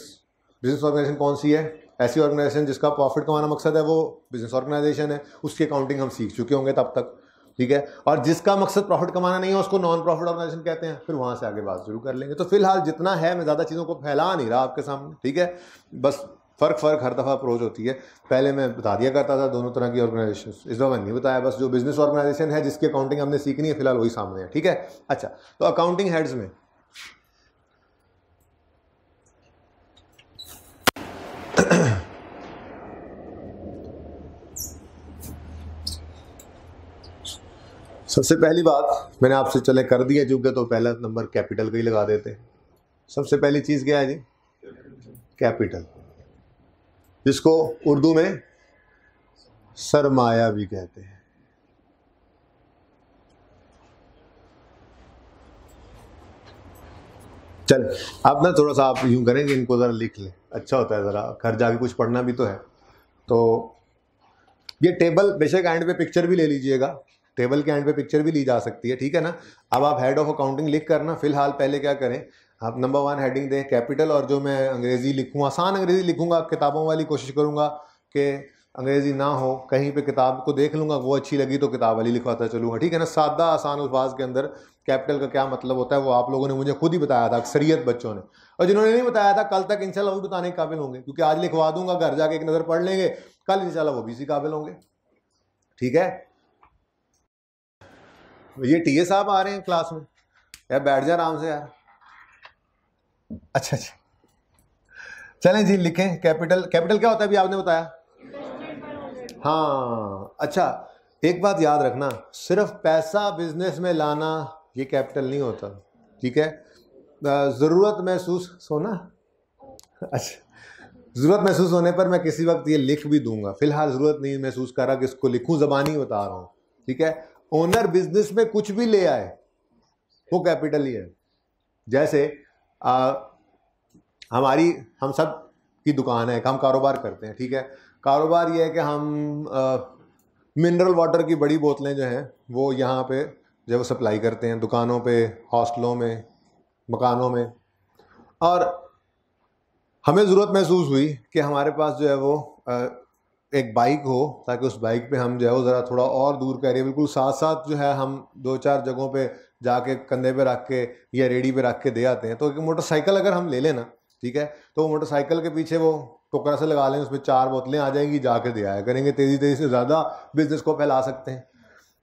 ऑर्गेनाइजेशन कौन सी है? ऐसी ऑर्गेनाइजेशन जिसका प्रॉफिट कमाना मकसद है, वो बिजनेस ऑर्गेनाइजेशन है। उसकी अकाउंटिंग हम सीख चुके होंगे तब तक, ठीक है। और जिसका मकसद प्रॉफिट कमाना नहीं है उसको नॉन प्रॉफिट ऑर्गेनाइजेशन कहते हैं। फिर वहाँ से आगे बात शुरू कर लेंगे। तो फिलहाल जितना है, मैं ज़्यादा चीज़ों को फैला नहीं रहा आपके सामने, ठीक है। बस फ़र्क हर दफ़ा अप्रोच होती है। पहले मैं बता दिया करता था दोनों तरह की ऑर्गेनाइजेशन, इस दफ़ा नहीं बताया। बस जो बिजनेस ऑर्गेनाइजेशन है जिसकी अकाउंटिंग हमने सीखनी है फिलहाल वही सामने है, ठीक है। अच्छा, तो अकाउंटिंग हेड्स में सबसे पहली बात मैंने आपसे चले कर दी है चूंकि, तो पहला नंबर कैपिटल का ही लगा देते हैं। सबसे पहली चीज़ क्या है जी? कैपिटल, जिसको उर्दू में सरमाया भी कहते हैं। चल अब ना थोड़ा सा आप यूं करेंगे, इनको ज़रा लिख लें, अच्छा होता है, ज़रा घर जाके कुछ पढ़ना भी तो है। तो ये टेबल बेशक एंड पे पिक्चर भी ले लीजिएगा, टेबल के एंड पे पिक्चर भी ली जा सकती है, ठीक है ना। अब आप हेड ऑफ अकाउंटिंग लिख करना। फिलहाल पहले क्या करें, आप नंबर 1 हेडिंग दें कैपिटल, और जो मैं अंग्रेज़ी लिखूँ, आसान अंग्रेज़ी लिखूँगा, किताबों वाली कोशिश करूँगा कि अंग्रेज़ी ना हो। कहीं पे किताब को देख लूँगा, वो अच्छी लगी तो किताब वाली लिखवाता चलूँगा, ठीक है ना। सादा आसान अल्फाज के अंदर कैपिटल का क्या मतलब होता है वो आप लोगों ने मुझे खुद ही बताया था, अक्सरियत बच्चों ने। और जिन्होंने नहीं बताया था कल तक इंशाल्लाह वो बताने के काबिल होंगे, क्योंकि आज लिखवा दूंगा, घर जाके एक नज़र पढ़ लेंगे, कल इंशाल्लाह वो भी इसी काबिल होंगे। ठीक है, ये टीए साहब आ रहे हैं क्लास में, यार बैठ जा आराम से यार। अच्छा अच्छा, चलें जी, लिखें कैपिटल। कैपिटल क्या होता है अभी आपने बताया? हाँ अच्छा, एक बात याद रखना, सिर्फ पैसा बिजनेस में लाना ये कैपिटल नहीं होता, ठीक है। ज़रूरत महसूस होना, अच्छा, ज़रूरत महसूस होने पर मैं किसी वक्त ये लिख भी दूंगा, फिलहाल ज़रूरत नहीं महसूस कर रहा कि इसको लिखूं, ज़बानी बता रहा हूँ, ठीक है। ओनर बिजनेस में कुछ भी ले आए वो कैपिटल ही है। जैसे हम सब की दुकान है, हम कारोबार करते हैं, ठीक है। कारोबार ये है कि हम मिनरल वाटर की बड़ी बोतलें जो हैं वो यहाँ पे जो सप्लाई करते हैं दुकानों पे, हॉस्टलों में, मकानों में। और हमें ज़रूरत महसूस हुई कि हमारे पास जो है वो एक बाइक हो, ताकि उस बाइक पे हम जो है वो ज़रा थोड़ा और दूर करिए, बिल्कुल साथ साथ जो है हम 2-4 जगहों पे जाके कंधे पे रख के या रेडी पे रख के दे आते हैं। तो एक मोटरसाइकिल अगर हम ले लें ना, ठीक है, तो वो मोटरसाइकिल के पीछे वो टोकरा से लगा लें, उसमें 4 बोतलें आ जाएंगी, जाके दे आया करेंगे, तेज़ी तेज़ी से ज़्यादा बिजनेस को फैला सकते हैं।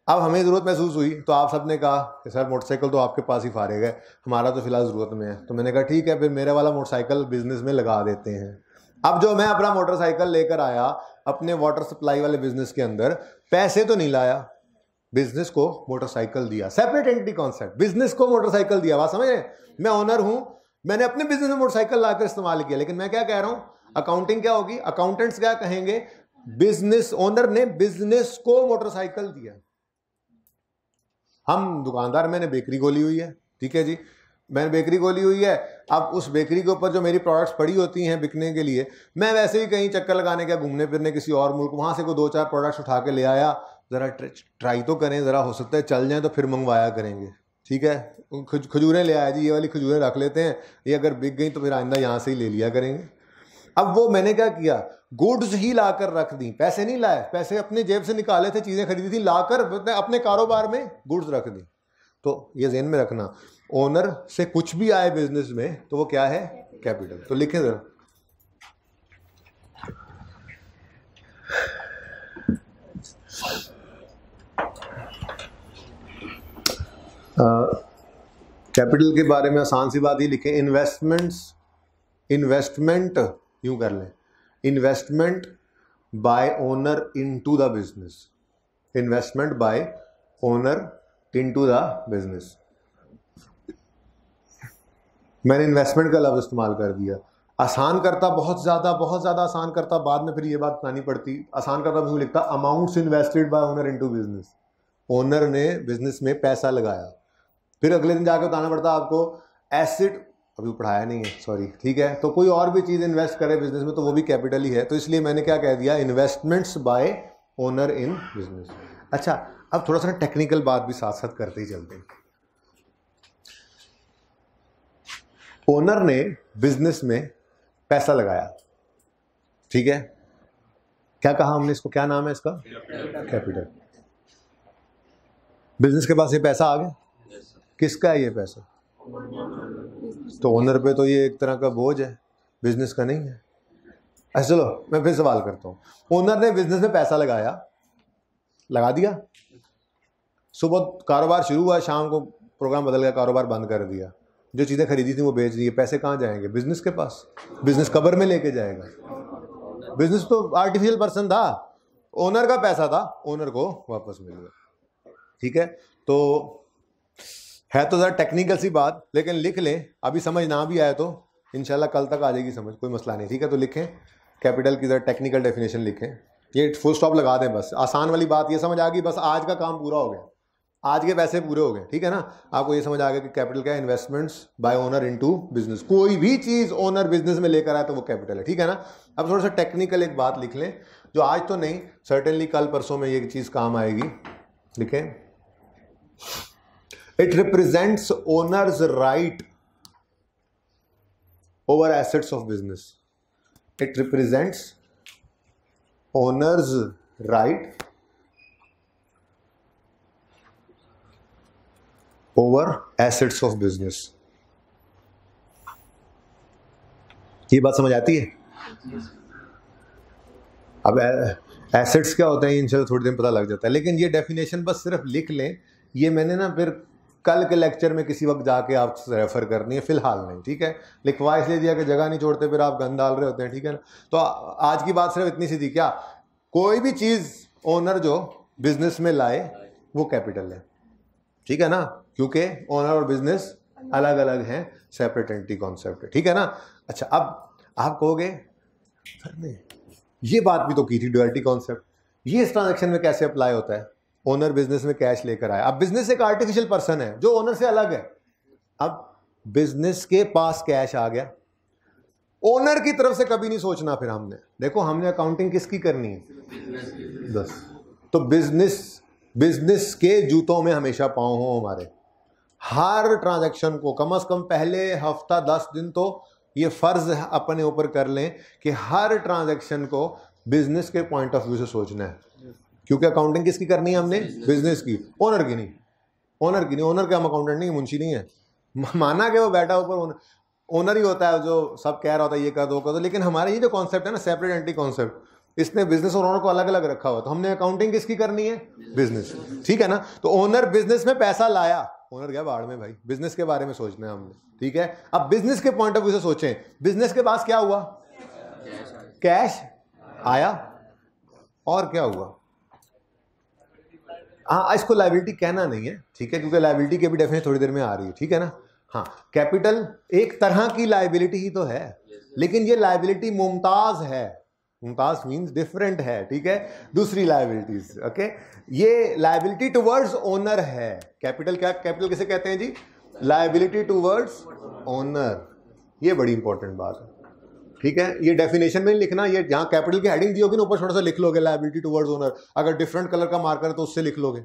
अब हमें ज़रूरत महसूस हुई तो आप सब ने कहा कि सर मोटरसाइकिल तो आपके पास ही फारेग है, हमारा तो फिलहाल ज़रूरत में है। तो मैंने कहा ठीक है, फिर मेरे वाला मोटरसाइकिल बिजनेस में लगा देते हैं। अब जो मैं अपना मोटरसाइकिल लेकर आया अपने वाटर सप्लाई वाले बिजनेस के अंदर, पैसे तो नहीं लाया, बिजनेस को मोटरसाइकिल दिया। सेपरेट एंटिटी कॉन्सेप्ट, बिजनेस को मोटरसाइकिल दिया, बात समझ रहे? मैं ओनर हूं, मैंने अपने बिजनेस में मोटरसाइकिल लाकर इस्तेमाल किया, लेकिन मैं क्या कह रहा हूं, अकाउंटिंग क्या होगी, अकाउंटेंट्स क्या कहेंगे, बिजनेस ओनर ने बिजनेस को मोटरसाइकिल दिया। हम दुकानदार, मैंने बेकरी खोली हुई है, ठीक है जी, मैंने बेकरी खोली हुई है। अब उस बेकरी के ऊपर जो मेरी प्रोडक्ट्स पड़ी होती हैं बिकने के लिए, मैं वैसे ही कहीं चक्कर लगाने का, घूमने फिरने किसी और मुल्क, वहाँ से कोई 2-4 प्रोडक्ट्स उठा के ले आया, ज़रा ट्राई तो करें, ज़रा हो सकता है चल जाए तो फिर मंगवाया करेंगे, ठीक है। खजूरें ले आया जी, ये वाली खजूरें रख लेते हैं, ये अगर बिक गई तो फिर आइंदा यहाँ से ही ले लिया करेंगे। अब वो मैंने क्या किया, गुड्स ही लाकर रख दी, पैसे नहीं लाए, पैसे अपने जेब से निकाले थे, चीज़ें खरीदी थी, लाकर अपने कारोबार में गुड्स रख दी। तो ये ज़हन में रखना, ओनर से कुछ भी आए बिजनेस में तो वो क्या है, कैपिटल। तो लिखें जरा, कैपिटल के बारे में आसान सी बात ही लिखें, इन्वेस्टमेंट यूं कर लें, investment by owner into the business, investment by owner into the business. मैंने इन्वेस्टमेंट का लफ्ज़ इस्तेमाल कर दिया, आसान करता बहुत ज़्यादा आसान करता, बाद में फिर ये बात बतानी पड़ती, आसान करता मैं लिखता amounts invested bye owner into business, owner ने बिजनेस में पैसा लगाया। फिर अगले दिन जाकर बताना पड़ता आपको एसेट, अभी पढ़ाया नहीं है सॉरी, ठीक है। तो कोई और भी चीज़ इन्वेस्ट करे बिजनेस में तो वो भी कैपिटल ही है, तो इसलिए मैंने क्या कह दिया, investments bye owner in business. अच्छा, अब थोड़ा सा टेक्निकल बात भी साथ साथ करते ही चलते हैं। ओनर ने बिजनेस में पैसा लगाया, ठीक है, क्या कहा हमने इसको, क्या नाम है इसका, कैपिटल। बिजनेस के पास ये पैसा आ गया, किसका है ये पैसा, तो ओनर पे तो ये एक तरह का बोझ है, बिजनेस का नहीं है। अच्छा चलो मैं फिर सवाल करता हूँ, ओनर ने बिजनेस में पैसा लगाया, लगा दिया, सुबह कारोबार शुरू हुआ, शाम को प्रोग्राम बदल गया, कारोबार बंद कर दिया, जो चीज़ें खरीदी थी वो बेच दी, पैसे कहाँ जाएंगे, बिजनेस के पास, बिजनेस कब्र में लेके जाएगा। बिजनेस तो आर्टिफिशियल पर्सन था, ओनर का पैसा था, ओनर को वापस मिल गया, ठीक है। तो है तो ज़रा टेक्निकल सी बात, लेकिन लिख लें, अभी समझ ना भी आए तो इंशाल्लाह कल तक आ जाएगी समझ, कोई मसला नहीं, ठीक है। तो लिखें कैपिटल की ज़रा टेक्निकल डेफिनेशन लिखें, ये फुल स्टॉप लगा दें, बस आसान वाली बात ये समझ आ गई, बस आज का काम पूरा हो गया, आज के पैसे पूरे हो गए, ठीक है ना। आपको ये समझ आ गया कि कैपिटल क्या है, investments bye owner into business, कोई भी चीज़ ओनर बिजनेस में लेकर आए तो वो कैपिटल है, ठीक है ना। अब थोड़ा सा टेक्निकल एक बात लिख लें, जो आज तो नहीं, सर्टेनली कल परसों में ये चीज़ काम आएगी। लिखें, it represents owners right over assets of business, it represents owners right over assets of business. ये बात समझ आती है? अब एसेट्स क्या होते हैं इंशाल्लाह थोड़ी देर में पता लग जाता है, लेकिन ये डेफिनेशन बस सिर्फ लिख लें। ये मैंने ना फिर कल के लेक्चर में किसी वक्त जाके आप रेफर करनी है, फिलहाल नहीं, ठीक है। लिखवा इसलिए दिया कि जगह नहीं छोड़ते, फिर आप गंद डाल रहे होते हैं, ठीक है ना। तो आज की बात सिर्फ इतनी सी थी, क्या कोई भी चीज़ ओनर जो बिजनेस में लाए वो कैपिटल है, ठीक है ना, क्योंकि ओनर और बिजनेस अलग अलग हैं, सेपरेट एंटिटी कॉन्सेप्ट है, ठीक है ना। अच्छा, अब आप कहोगे सर नहीं ये बात भी तो की थी, ड्युअलिटी कॉन्सेप्ट, ये इस ट्रांजैक्शन में कैसे अप्लाई होता है? ओनर बिजनेस में कैश लेकर आया, अब बिजनेस एक आर्टिफिशियल पर्सन है जो ओनर से अलग है। अब बिजनेस के पास कैश आ गया, ओनर की तरफ से कभी नहीं सोचना। फिर हमने देखो, हमने अकाउंटिंग किसकी करनी है? बस तो बिजनेस के जूतों में हमेशा पांव हो हमारे। हर ट्रांजैक्शन को कम से कम पहले हफ्ता 10 दिन तो ये फर्ज अपने ऊपर कर लें कि हर ट्रांजैक्शन को बिजनेस के पॉइंट ऑफ व्यू से सोचना है, क्योंकि अकाउंटिंग किसकी करनी है हमने? बिजनेस की, ओनर की नहीं। ओनर के हम अकाउंटेंट नहीं, मुंशी नहीं है। माना कि वो बैठा ऊपर ओनर ही होता है जो सब कह रहा होता है ये कर दो, लेकिन हमारे ये जो कॉन्सेप्ट है ना, सेपरेट एंटिटी कॉन्सेप्ट, इसने बिजनेस और ओनर को अलग अलग रखा हुआ। तो हमने अकाउंटिंग किसकी करनी है? बिजनेस, ठीक है ना। तो ओनर बिजनेस में पैसा लाया, ओनर गया बाढ़ में भाई, बिजनेस के बारे में सोचना है हमने, ठीक है। अब बिजनेस के पॉइंट ऑफ व्यू से सोचें, बिजनेस के पास क्या हुआ? कैश आया, और क्या हुआ? हाँ, इसको लायबिलिटी कहना नहीं है, ठीक है, क्योंकि लायबिलिटी की भी डेफिनेशन थोड़ी देर में आ रही है, ठीक है ना। हाँ, कैपिटल एक तरह की लायबिलिटी ही तो है, लेकिन ये लायबिलिटी मुमताज है। मुमताज मीन्स डिफरेंट है, ठीक है, दूसरी लायबिलिटीज, ओके। ये लायबिलिटी टुवर्ड्स ओनर है। कैपिटल क्या, कैपिटल किसे कहते हैं जी? Liability towards owner. ये बड़ी इंपॉर्टेंट बात है, ठीक है। ये डेफिनेशन में नहीं लिखना, ये जहां कैपिटल की हेडिंग दी होगी ना ऊपर छोटा सा लिख लोगे लायबिलिटी टुवर्ड्स ओनर। अगर डिफरेंट कलर का मार्कर है तो उससे लिख लोगे,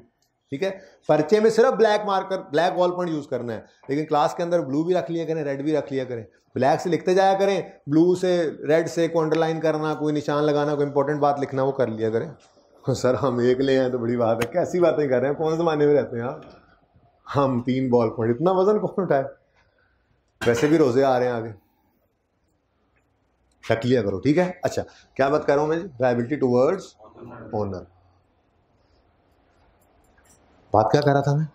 ठीक है। पर्चे में सिर्फ black marker, black ball point use करना है, लेकिन क्लास के अंदर ब्लू भी रख लिया करें, रेड भी रख लिया करें, ब्लैक से लिखते जाया करें, ब्लू से रेड से कोई अंडरलाइन करना, कोई निशान लगाना, कोई इंपॉर्टेंट बात लिखना, वो कर लिया करें। सर हम एक ले हैं तो बड़ी बात है, कैसी बातें कर रहे हैं, कौन से जमाने में रहते हैं आप? हम 3 बॉल पॉइंट, इतना वजन कौन उठाए? वैसे भी रोजे आ रहे हैं आगे, रख लिया करो, ठीक है। अच्छा, क्या बात कर रहा हूं मैं? Liability towards owner. बात क्या कर रहा था मैं?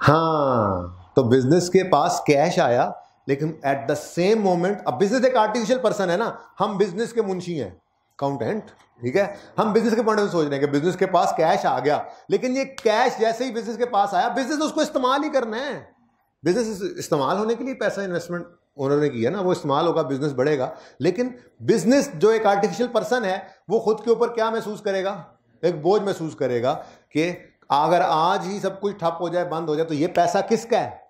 हाँ, तो बिजनेस के पास कैश आया, लेकिन एट द सेम मोमेंट, अब बिजनेस एक आर्टिफिशियल पर्सन है ना, हम बिजनेस के मुंशी हैं, अकाउंटेंट, ठीक है। हम बिजनेस के पॉइंट ऑफ व्यू सोच रहे हैं कि बिजनेस के पास कैश आ गया, लेकिन ये कैश जैसे ही बिजनेस के पास आया, बिजनेस उसको इस्तेमाल ही करना है। बिजनेस इस्तेमाल होने के लिए पैसा इन्वेस्टमेंट ओनर ने किया ना, वो इस्तेमाल होगा, बिजनेस बढ़ेगा। लेकिन बिजनेस जो एक आर्टिफिशियल पर्सन है, वो खुद के ऊपर क्या महसूस करेगा? एक बोझ महसूस करेगा कि अगर आज ही सब कुछ ठप हो जाए, बंद हो जाए, तो ये पैसा किसका है?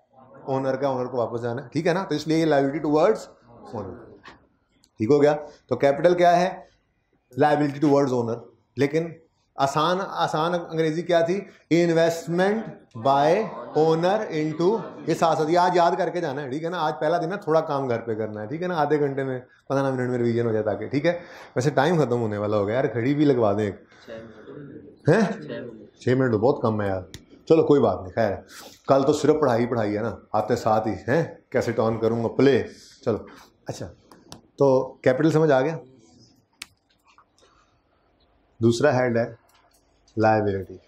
ओनर का, ओनर को वापस जाना है, ठीक है ना। तो इसलिए ये लायबिलिटी टुवर्ड्स ओनर, ठीक हो गया। तो कैपिटल क्या है? Liability towards owner. लेकिन आसान अंग्रेजी क्या थी? इन्वेस्टमेंट बाय ओनर इनटू, ये साथ ये आज याद करके जाना है, ठीक है ना। आज पहला दिन है, थोड़ा काम घर पे करना है, ठीक है ना। आधे घंटे में 15 मिनट में रिवीजन हो जाए ताकि, ठीक है। वैसे टाइम खत्म होने वाला हो गया यार, घड़ी भी लगवा दें एक, हैं? 6 मिनट तो बहुत कम है यार, चलो कोई बात नहीं, खैर कल तो सिर्फ पढ़ाई है ना, आते साथ ही हैं कैसेट ऑन करूँगा, प्ले, चलो। अच्छा, तो कैपिटल समझ आ गया। दूसरा हेड है लायबिलिटी।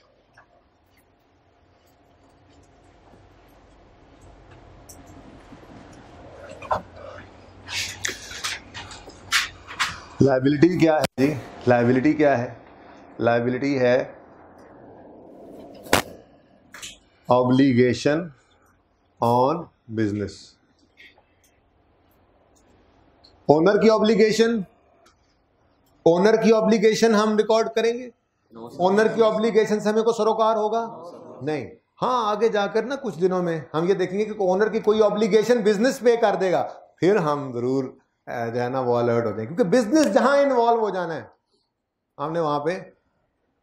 लायबिलिटी क्या है जी? लायबिलिटी क्या है? लायबिलिटी है ऑब्लिगेशन ऑन बिजनेस। ओनर की ऑब्लिगेशन, ओनर की ऑब्लिगेशन हम रिकॉर्ड करेंगे? ओनर की ऑब्लिगेशन से हमें को सरोकार होगा? नहीं। हाँ, आगे जाकर ना कुछ दिनों में हम ये देखेंगे कि ओनर की कोई ऑब्लिगेशन बिजनेस पे कर देगा, फिर हम जरूर जो है ना वो अलर्ट हो जाएंगे, क्योंकि बिजनेस जहां इन्वॉल्व हो जाना है, हमने वहां पे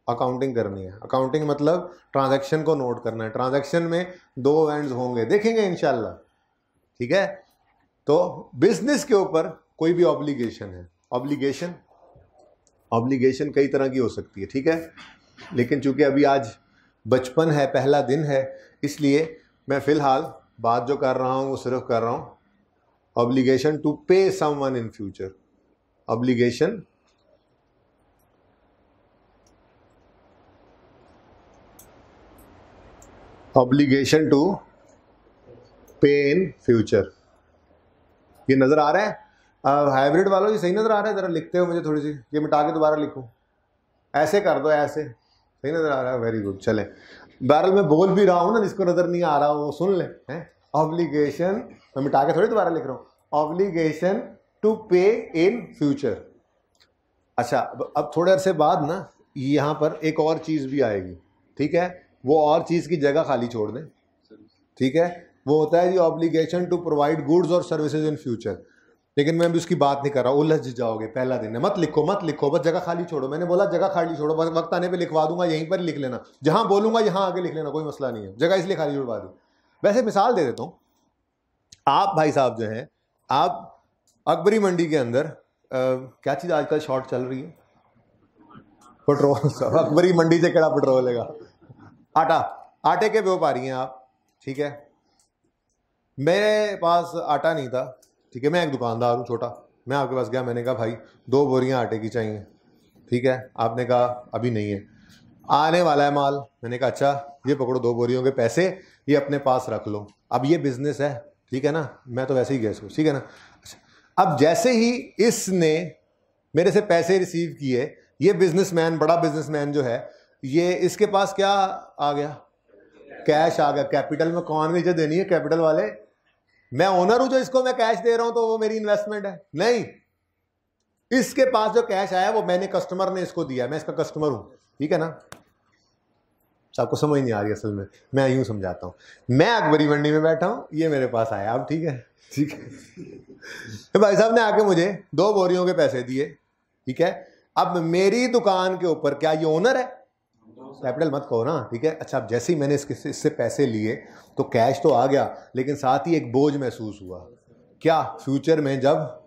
अकाउंटिंग करनी है। अकाउंटिंग मतलब ट्रांजैक्शन को नोट करना है। ट्रांजैक्शन में 2 एंड्स होंगे, देखेंगे इंशाल्लाह, ठीक है। तो बिजनेस के ऊपर कोई भी ऑब्लिगेशन है, ऑब्लिगेशन कई तरह की हो सकती है, ठीक है। लेकिन चूंकि अभी आज बचपन है, पहला दिन है, इसलिए मैं फिलहाल बात जो कर रहा हूँ वो सिर्फ कर रहा हूँ obligation to pay someone in future, obligation obligation to pay in future. ये नजर आ रहा है हाइब्रिड वालों? ये सही नजर आ रहा है? जरा लिखते हो मुझे थोड़ी सी, ये मिटा के दोबारा लिखूं, ऐसे कर दो, ऐसे सही नजर आ रहा है? Very good. चले, बहरहाल मैं बोल भी रहा हूँ ना, जिसको नजर नहीं आ रहा वो सुन ले। हैं ऑब्लिगेशन, मैं मिटा के थोड़ी दोबारा लिख रहा हूँ, obligation to pay in future. अच्छा, अब थोड़े अरसे बाद ना यहाँ पर एक और चीज़ भी आएगी, ठीक है? वो और चीज़ की जगह खाली छोड़ दें, ठीक है? वो होता है जी ऑब्लिगेशन टू प्रोवाइड गुड्स और सर्विसेज इन फ्यूचर। लेकिन मैं भी उसकी बात नहीं कर रहा, उलझ जाओगे, पहला दिन है, मत लिखो मत लिखो, बस जगह खाली छोड़ो। मैंने बोला जगह खाली छोड़ो, वक्त आने पे लिखवा दूंगा, यहीं पर लिख लेना, जहां बोलूंगा यहां आगे लिख लेना, कोई मसला नहीं है, जगह इसलिए खाली छुड़वा दी। वैसे मिसाल दे देता हूँ, आप भाई साहब जो हैं, आप अकबरी मंडी के अंदर क्या चीज़ आजकल शॉर्ट चल रही है? पेट्रोल। अकबरी मंडी से क्या पेट्रोल लेगा? आटा, आटे के व्यापारी हैं आप, ठीक है? मेरे पास आटा नहीं था, ठीक है? मैं एक दुकानदार हूँ छोटा, मैं आपके पास गया, मैंने कहा भाई 2 बोरियां आटे की चाहिए, ठीक है? आपने कहा अभी नहीं है, आने वाला है माल। मैंने कहा अच्छा, ये पकड़ो 2 बोरियों के पैसे, ये अपने पास रख लो। अब ये बिजनेस है, ठीक है ना? मैं तो वैसे ही गया, ठीक है ना? अच्छा, अब जैसे ही इसने मेरे से पैसे रिसीव किए, ये बिजनेसमैन, बड़ा बिजनेसमैन जो है, ये इसके पास क्या आ गया? कैश आ गया। कैपिटल में कौन मुझे देनी है? कैपिटल वाले। मैं ओनर हूं जो इसको मैं कैश दे रहा हूं, तो वो मेरी इन्वेस्टमेंट है? नहीं, इसके पास जो कैश आया वो मैंने, कस्टमर ने इसको दिया, मैं इसका कस्टमर हूं, ठीक है ना? आपको समझ नहीं आ रही असल में, मैं यूं समझाता हूं। मैं अकबरी मंडी में बैठा हूं, ये मेरे पास आया, अब ठीक है, ठीक है? तो भाई साहब ने आके मुझे 2 बोरियों के पैसे दिए, ठीक है? अब मेरी दुकान के ऊपर क्या ये ओनर है? कैपिटल मत कहो ना, ठीक है? अच्छा, अब जैसे ही मैंने इससे पैसे लिए तो कैश तो आ गया, लेकिन साथ ही एक बोझ महसूस हुआ। क्या? फ्यूचर में जब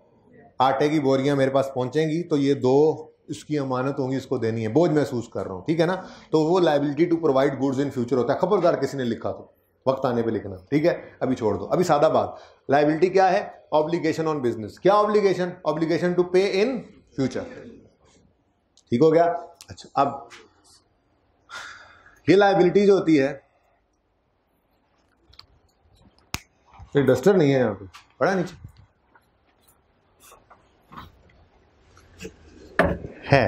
आटे की बोरियां मेरे पास पहुंचेंगी तो ये 2 इसकी अमानत होंगी, इसको देनी है, बोझ महसूस कर रहा हूं, ठीक है ना? तो वो liability to provide goods in future होता है। खबरदार किसी ने लिखा तो वक्त आने पे लिखना, ठीक है? अभी छोड़ दो, अभी सादा बात। लायबिलिटी क्या है? Obligation on business. क्या obligation? Obligation to pay in future, ठीक हो गया? अच्छा, अब ये लायबिलिटी जो होती है, ये डस्टर नहीं है यहाँ पे, पड़ा नीचे है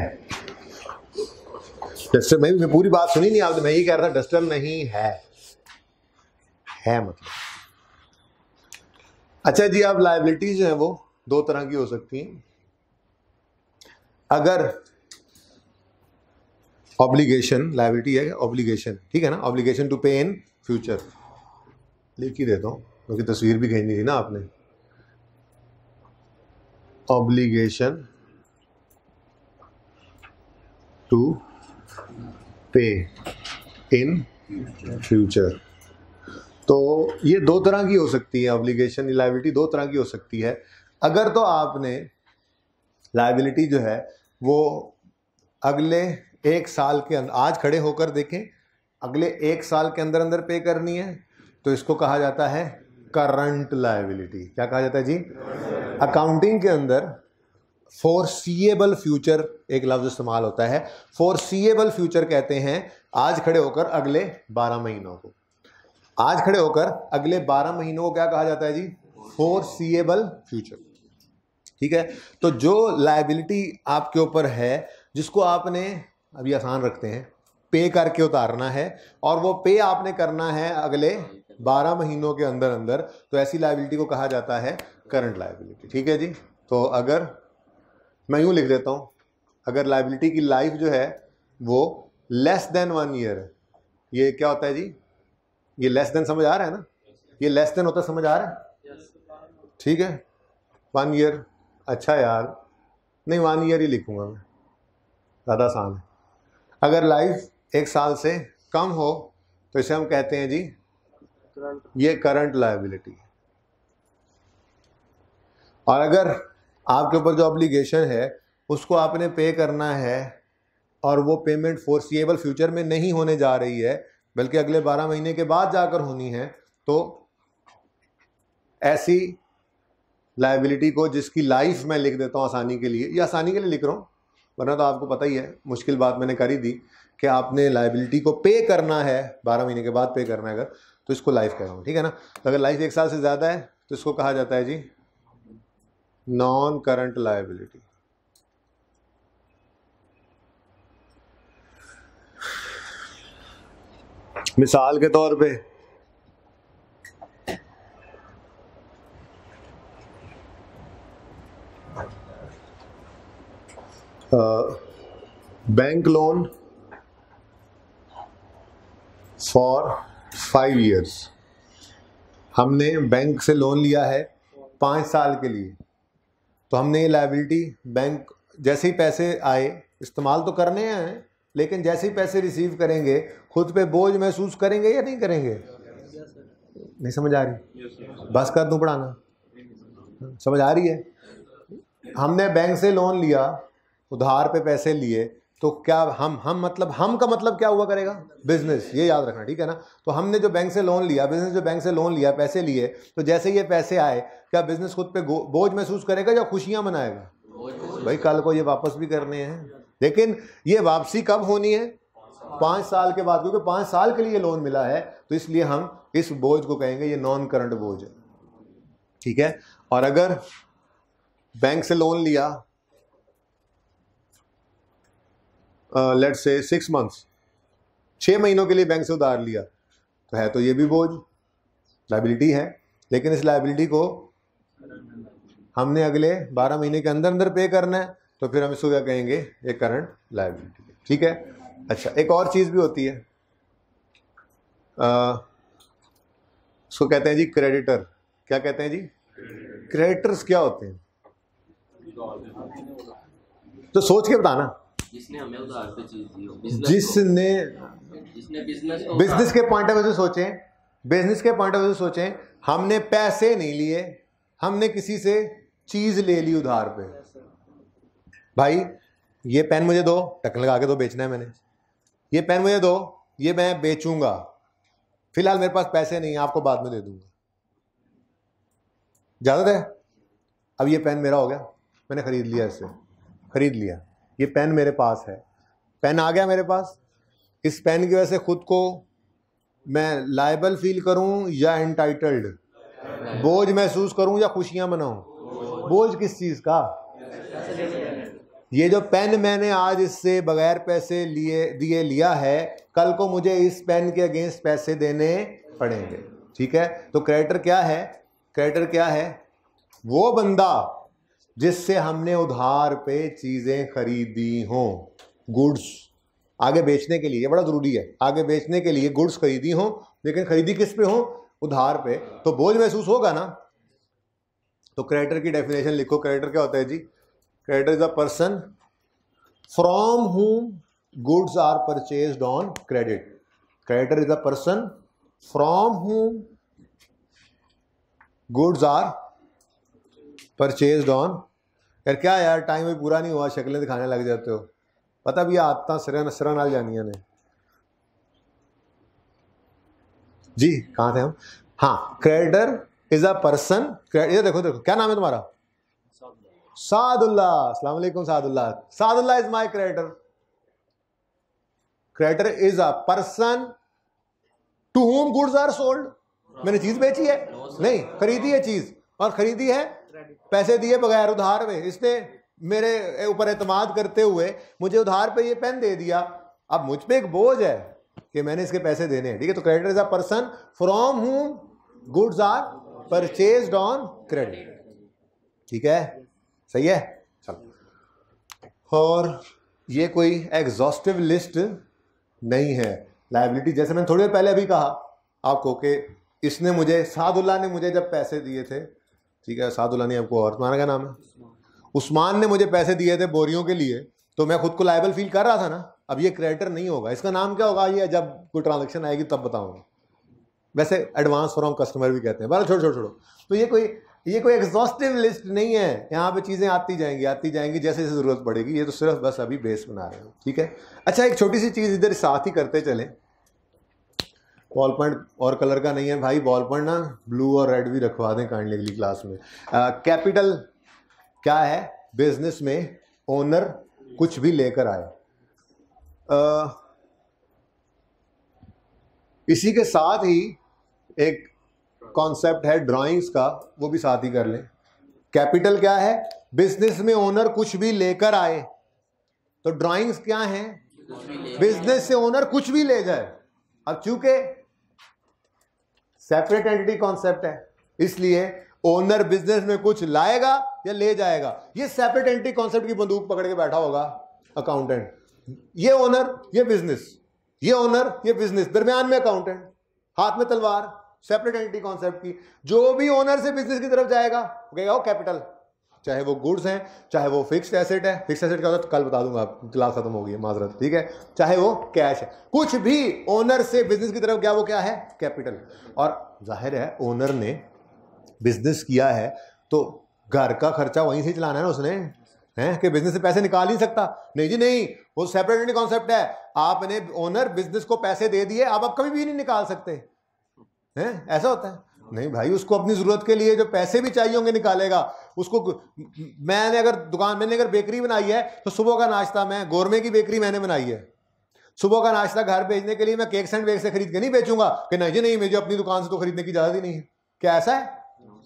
डस्टर। मैं पूरी बात सुनी नहीं आपने, मैं ये कह रहा था डस्टर नहीं है, मतलब। अच्छा जी, अब लायबिलिटीज जो है वो 2 तरह की हो सकती हैं। अगर ऑब्लिगेशन, लायबिलिटी है ऑब्लिगेशन, ठीक है ना? Obligation to pay in future, लिख ही देता हूं क्योंकि तस्वीर भी खींचनी थी ना आपने। Obligation to pay in future, तो ये 2 तरह की हो सकती है। ऑब्लिगेशन, लायबिलिटी 2 तरह की हो सकती है। अगर तो आपने लायबिलिटी जो है वो अगले 1 साल के अंदर, आज खड़े होकर देखें, अगले 1 साल के अंदर अंदर पे करनी है, तो इसको कहा जाता है करंट लायबिलिटी। क्या कहा जाता है जी? अकाउंटिंग के अंदर फोरसीएबल फ्यूचर एक लफ्ज इस्तेमाल होता है। फोरसीएबल फ्यूचर कहते हैं आज खड़े होकर अगले 12 महीनों को। आज खड़े होकर अगले 12 महीनों को क्या कहा जाता है जी? फोरसीएबल फ्यूचर, ठीक है? तो जो लायबिलिटी आपके ऊपर है, जिसको आपने, अभी आसान रखते हैं, पे करके उतारना है, और वो पे आपने करना है अगले 12 महीनों के अंदर अंदर, तो ऐसी लायबिलिटी को कहा जाता है करंट लायबिलिटी, ठीक है जी? तो अगर मैं यूं लिख देता हूं, अगर लायबिलिटी की लाइफ जो है वो लेस देन 1 ईयर है, ये क्या होता है जी? ये लेस देन समझ आ रहा है ना? ये लेस देन होता समझ आ रहा है? ठीक है, 1 ईयर। अच्छा यार, नहीं 1 ईयर ही लिखूंगा मैं, ज़्यादा आसान है। अगर लाइफ 1 साल से कम हो तो इसे हम कहते हैं जी, ये करंट लायबिलिटी है। और अगर आपके ऊपर जो ऑब्लिगेशन है उसको आपने पे करना है, और वो पेमेंट फोरसीएबल फ्यूचर में नहीं होने जा रही है, बल्कि अगले 12 महीने के बाद जाकर होनी है, तो ऐसी लाइबिलिटी को जिसकी लाइफ मैं लिख देता हूँ आसानी के लिए, ये आसानी के लिए लिख रहा हूँ, वरना तो आपको पता ही है मुश्किल बात मैंने कर ही दी कि आपने लाइबिलिटी को पे करना है 12 महीने के बाद पे करना है अगर, तो इसको लाइफ कह रहा हूँ, ठीक है ना। तो अगर लाइफ 1 साल से ज़्यादा है तो इसको कहा जाता है जी नॉन करंट लाइबिलिटी। मिसाल के तौर पे बैंक लोन फॉर 5 years, हमने बैंक से लोन लिया है 5 साल के लिए, तो हमने ये लायबिलिटी बैंक जैसे ही पैसे आए इस्तेमाल तो करने हैं, लेकिन जैसे ही पैसे रिसीव करेंगे खुद पे बोझ महसूस करेंगे या नहीं करेंगे? नहीं समझ आ रही? बस कर दूं पढ़ाना, समझ आ रही है? हमने बैंक से लोन लिया, उधार पे पैसे लिए, तो क्या हम मतलब हम का मतलब क्या हुआ करेगा? बिजनेस, ये याद रखना, ठीक है ना। तो हमने जो बैंक से लोन लिया, बिजनेस जो बैंक से लोन लिया, पैसे लिए, तो जैसे ये पैसे आए क्या बिजनेस खुद पे बोझ महसूस करेगा या खुशियां मनाएगा? भाई कल को ये वापस भी करने हैं, लेकिन ये वापसी कब होनी है? 5 साल के बाद, क्योंकि 5 साल के लिए लोन मिला है, तो इसलिए हम इस बोझ को कहेंगे ये नॉन करंट बोझ है, ठीक है। और अगर बैंक से लोन लिया लेट्स से 6 months, 6 महीनों के लिए बैंक से उधार लिया, तो है तो ये भी बोझ, लायबिलिटी है, लेकिन इस लायबिलिटी को हमने अगले 12 महीने के अंदर अंदर पे करना है, तो फिर हम इसको क्या कहेंगे? ये करंट लायबिलिटी, ठीक है। अच्छा, एक और चीज़ भी होती है, उसको कहते हैं जी क्रेडिटर। क्या कहते हैं जी? क्रेडिटर्स क्या होते हैं? तो सोच के बताना। जिसने हमें उधार पे चीज दी हो, जिसने बिजनेस के पॉइंट ऑफ व्यू से सोचें, बिजनेस के पॉइंट ऑफ व्यू से सोचें, हमने पैसे नहीं लिए, हमने किसी से चीज ले ली उधार पे। भाई ये पेन मुझे दो, टक लगा के दो, बेचना है मैंने। ये पेन मुझे दो, ये मैं बेचूंगा, फिलहाल मेरे पास पैसे नहीं है, आपको बाद में दे दूंगा। इजाजत है? अब ये पेन मेरा हो गया, मैंने खरीद लिया, इससे खरीद लिया, ये पेन मेरे पास है, पेन आ गया मेरे पास। इस पेन की वजह से खुद को मैं लायबल फील करूं या एंटाइटल्ड, बोझ महसूस करूं या खुशियां मनाऊं? बोझ किस चीज का? ये जो पेन मैंने आज इससे बगैर पैसे दिए लिया है, कल को मुझे इस पेन के अगेंस्ट पैसे देने पड़ेंगे, ठीक है। तो क्रेडिटर क्या है? क्रेडिटर क्या है? वो बंदा जिससे हमने उधार पे चीजें खरीदी हों, गुड्स आगे बेचने के लिए, ये बड़ा जरूरी है, आगे बेचने के लिए गुड्स खरीदी हों, लेकिन खरीदी किस पे हो? उधार पे, तो बोझ महसूस होगा ना। तो क्रेडिटर की डेफिनेशन लिखो। क्रेडिटर क्या होता है जी? Creditor is a person from whom goods are purchased on credit. Creditor is a person from whom goods are purchased on. यार क्या यार, टाइम भी पूरा नहीं हुआ, शक्लें दिखाने लग जाते हो, पता भी आता सिरा नाल जानिया ने जी। कहाँ थे हम? हाँ, क्रेडिटर इज अ पर्सन, ये देखो क्या नाम है तुम्हारा? सादुल्ला। अस्सलाम वालेकुम Saadullah. Saadullah is my creditor. Creditor is a person to whom goods are sold. मैंने चीज बेची है? नहीं, खरीदी है चीज, और खरीदी है पैसे दिए बगैर, उधार में। इसने मेरे ऊपर एतमाद करते हुए मुझे उधार पे ये पेन दे दिया, अब मुझ पे एक बोझ है कि मैंने इसके पैसे देने हैं, ठीक है। तो creditor is a person from whom goods are purchased on credit, ठीक है, सही है। चलो, और ये कोई एग्जॉस्टिव लिस्ट नहीं है लायबिलिटी। जैसे मैंने थोड़ी देर पहले अभी कहा आपको कि इसने मुझे, सादुल्ला ने मुझे जब पैसे दिए थे, ठीक है, सादुल्ला ने आपको, और तुम्हारा क्या नाम है? उस्मान ने मुझे पैसे दिए थे बोरियों के लिए, तो मैं खुद को लायबल फील कर रहा था ना। अब ये क्रेडिटर नहीं होगा, इसका नाम क्या होगा? ये जब कोई ट्रांजैक्शन आएगी तब बताऊंगा। वैसे एडवांस फ्रॉम कस्टमर भी कहते हैं, बड़ा छोड़ो। तो ये कोई एग्जॉस्टिव लिस्ट नहीं है, यहाँ पे चीज़ें आती जाएंगी जैसे जैसे ज़रूरत पड़ेगी। ये तो सिर्फ बस अभी बेस बना रहे हो, ठीक है। अच्छा, एक छोटी सी चीज़ इधर साथ ही करते चलें। बॉल पॉइंट और कलर का नहीं है भाई, बॉल पॉइंट ना ब्लू और रेड भी रखवा दें काइंडली अगली क्लास में। कैपिटल क्या है? बिजनेस में ओनर कुछ भी लेकर आए। इसी के साथ ही एक कॉन्सेप्ट है ड्राइंग्स का, वो भी साथ ही कर लें। कैपिटल क्या है? बिजनेस में ओनर कुछ भी लेकर आए। तो ड्राइंग्स क्या है? बिजनेस से ओनर कुछ भी ले जाए। अब चूंकि सेपरेट एंटिटी कॉन्सेप्ट है, इसलिए ओनर बिजनेस में कुछ लाएगा या ले जाएगा। ये सेपरेट एंटिटी कॉन्सेप्ट की बंदूक पकड़ के बैठा होगा अकाउंटेंट, ये ओनर ये बिजनेस, ये ओनर ये बिजनेस, दरमियान में अकाउंटेंट, हाथ में तलवार, सेपरेट एंटिटी कॉन्सेप्ट की। जो भी ओनर से बिजनेस की तरफ जाएगा वो कहेगा वो कैपिटल, चाहे वो गुड्स हैं, चाहे वो फिक्स्ड एसेट है। फिक्स्ड एसेट क्या होता है कल बता दूंगा, क्लास खत्म हो गई है माजरत, ठीक है। चाहे वो कैश है, कुछ भी ओनर से बिजनेस की तरफ गया वो क्या है? कैपिटल। और जाहिर है ओनर ने बिजनेस किया है तो घर का खर्चा वहीं से चलाना है ना उसने, हैं कि बिजनेस से पैसे निकाल ही सकता नहीं जी, नहीं, वो सेपरेट कॉन्सेप्ट है। आपने ओनर बिजनेस को पैसे दे दिए, अब आप कभी भी नहीं निकाल सकते हैं, ऐसा होता है नहीं भाई। उसको अपनी जरूरत के लिए जो पैसे भी चाहिए होंगे निकालेगा। उसको मैंने अगर बेकरी बनाई है तो सुबह का नाश्ता, मैं गोरमे की बेकरी मैंने बनाई है, सुबह का नाश्ता घर भेजने के लिए मैं केक सैंडविच से खरीद के नहीं बेचूंगा कि नहीं जी नहीं, मुझे अपनी दुकान से तो खरीदने की इजाजत ही नहीं है। क्या ऐसा है?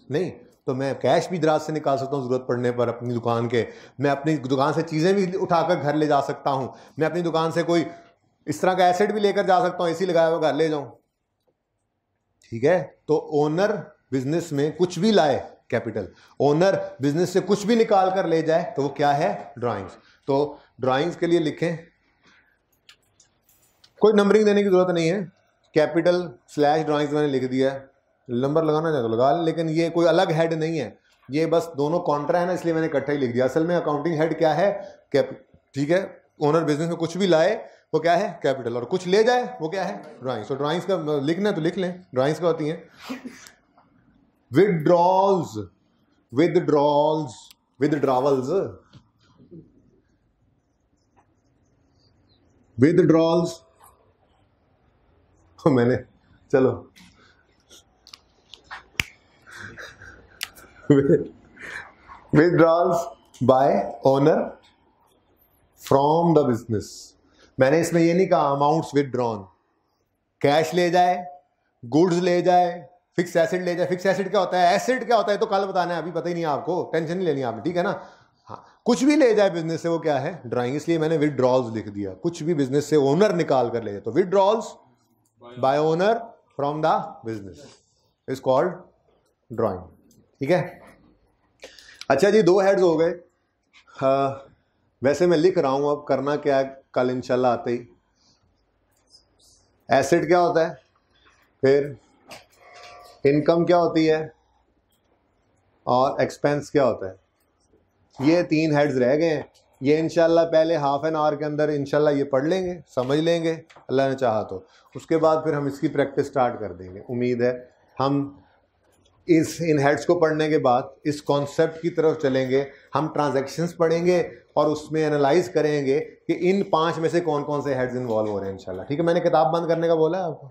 नहीं। तो मैं कैश भी दराज से निकाल सकता हूँ जरूरत पड़ने पर अपनी दुकान के। मैं अपनी दुकान से चीज़ें भी उठाकर घर ले जा सकता हूँ। मैं अपनी दुकान से कोई इस तरह का एसेट भी लेकर जा सकता हूँ, एसी लगाया हुआ घर ले जाऊँ, ठीक है। तो ओनर बिजनेस में कुछ भी लाए, कैपिटल। ओनर बिजनेस से कुछ भी निकाल कर ले जाए तो वो क्या है? ड्राइंग्स। तो ड्राइंग्स के लिए लिखें, कोई नंबरिंग देने की जरूरत नहीं है, कैपिटल / ड्राइंग्स मैंने लिख दिया है। नंबर लगाना चाहे तो लगा, लेकिन ये कोई अलग हेड नहीं है, ये बस दोनों कॉन्ट्रा है ना, इसलिए मैंने इकट्ठा ही लिख दिया। असल में अकाउंटिंग हेड क्या है? ठीक है। ओनर बिजनेस में कुछ भी लाए वो क्या है? कैपिटल। और कुछ ले जाए वो क्या है? ड्राइंग्स। तो ड्राइंग्स का लिखना है तो लिख लें, ड्राइंग्स का होती हैं विदड्रॉल्स, विदड्रॉल्स, विदड्रॉल्स। मैंने चलो withdrawals by owner from the business. मैंने इसमें ये नहीं कहा अमाउंट्स विदड्रॉन, कैश ले जाए, गुड्स ले जाए, फिक्स एसेट ले जाए। फिक्स एसेट क्या होता है? एसेट क्या होता है तो कल बताना है, अभी पता ही नहीं आपको, टेंशन नहीं लेनी आपने, ठीक है ना। हाँ, कुछ भी ले जाए बिजनेस से वो क्या है? ड्राइंग। इसलिए मैंने विदड्रॉल्स लिख दिया, कुछ भी बिजनेस से ओनर निकाल कर ले जाए। तो withdrawals by owner from the business is called drawing, ठीक है। अच्छा जी, 2 हेड्स हो गए। वैसे मैं लिख रहा हूं, अब करना क्या है कल इंशाल्लाह आते ही। एसेट क्या होता है, फिर इनकम क्या होती है, और एक्सपेंस क्या होता है। ये 3 हेड्स रह गए हैं। ये इंशाल्लाह पहले हाफ एन आवर के अंदर इंशाल्लाह ये पढ़ लेंगे, समझ लेंगे अल्लाह ने चाहा तो। उसके बाद फिर हम इसकी प्रैक्टिस स्टार्ट कर देंगे। उम्मीद है हम इन हेड्स को पढ़ने के बाद इस कॉन्सेप्ट की तरफ चलेंगे। हम ट्रांजैक्शंस पढ़ेंगे और उसमें एनालाइज करेंगे कि इन 5 में से कौन कौन से हेड्स इन्वॉल्व हो रहे हैं इंशाल्लाह, ठीक है। मैंने किताब बंद करने का बोला है आपको,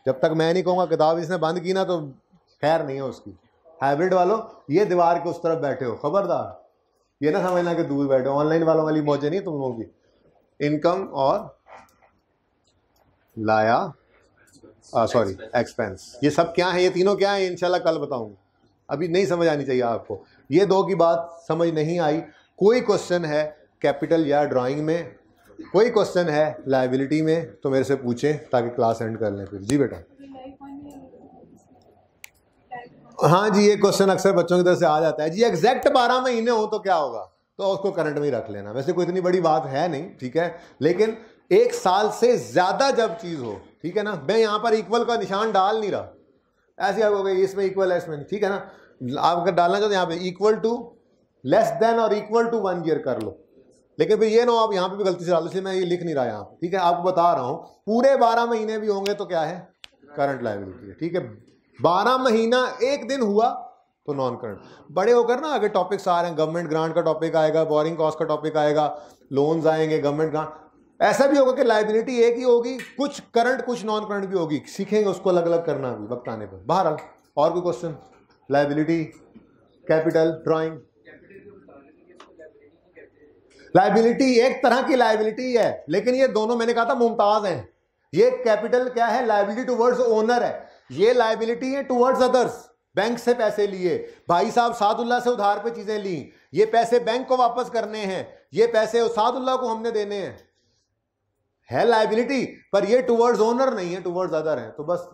जब तक मैं नहीं कहूँगा किताब इसने बंद की ना तो खैर नहीं है उसकी। हाइब्रिड वालों, ये दीवार के उस तरफ बैठे हो, खबरदार ये ना समझना कि दूर बैठे हो। ऑनलाइन वालों वाली मौजें नहीं तुम लोगों की। इनकम और लाया सॉरी एक्सपेंस, ये सब क्या है? ये तीनों क्या है इंशाल्लाह कल बताऊंगा, अभी नहीं समझ आनी चाहिए आपको। ये 2 की बात समझ नहीं आई। कोई क्वेश्चन है कैपिटल या ड्राइंग में, कोई क्वेश्चन है लायबिलिटी में तो मेरे से पूछें ताकि क्लास एंड कर लें फिर। जी बेटा। हाँ जी, ये क्वेश्चन अक्सर बच्चों की तरफ से आ जाता है जी, एग्जैक्ट 12 महीने हो तो क्या होगा, तो उसको करंट में ही रख लेना। वैसे कोई इतनी बड़ी बात है नहीं, ठीक है, लेकिन 1 साल से ज्यादा जब चीज हो, ठीक है ना। मैं यहाँ पर इक्वल का निशान डाल नहीं रहा, ऐसे आप हो गए इसमें इक्वल है इसमें, ठीक है ना। आप अगर डालना चाहते यहाँ पे इक्वल टू, लेस देन और इक्वल टू 1 ईयर कर लो, लेकिन फिर ये ना आप यहाँ पे भी गलती से डालो, इसलिए मैं ये लिख नहीं रहा यहाँ पे, ठीक है। आपको बता रहा हूँ पूरे 12 महीने भी होंगे तो क्या है? करंट लायबिलिटी है, ठीक है। 12 महीना 1 दिन हुआ तो नॉन करंट। बड़े होकर ना आगे टॉपिक्स आ रहे हैं, गवर्नमेंट ग्रांट का टॉपिक आएगा, बोरिंग कॉस्ट का टॉपिक आएगा, लोन्स आएंगे, गवर्नमेंट ग्रांट। ऐसा भी होगा कि लाइबिलिटी एक ही होगी, कुछ करंट कुछ नॉन करंट भी होगी, सीखेंगे उसको अलग अलग करना भी वक्त आने पर। बहरहाल और कोई question? Liability, capital, drawing. Liability एक तरह की लाइबिलिटी है, लेकिन ये दोनों मैंने कहा था मुमताज हैं। ये कैपिटल क्या है? लाइबिलिटी टुवर्ड्स ओनर है। ये लाइबिलिटी है टुवर्ड्स अदर्स। बैंक से पैसे लिए, भाई साहब सादुल्लाह से उधार पे चीजें ली, ये पैसे बैंक को वापस करने हैं, ये पैसे सादुल्लाह को हमने देने हैं, है लाइबिलिटी, पर ये टुवर्ड्स ओनर नहीं है, टुवर्ड्स अदर है। तो बस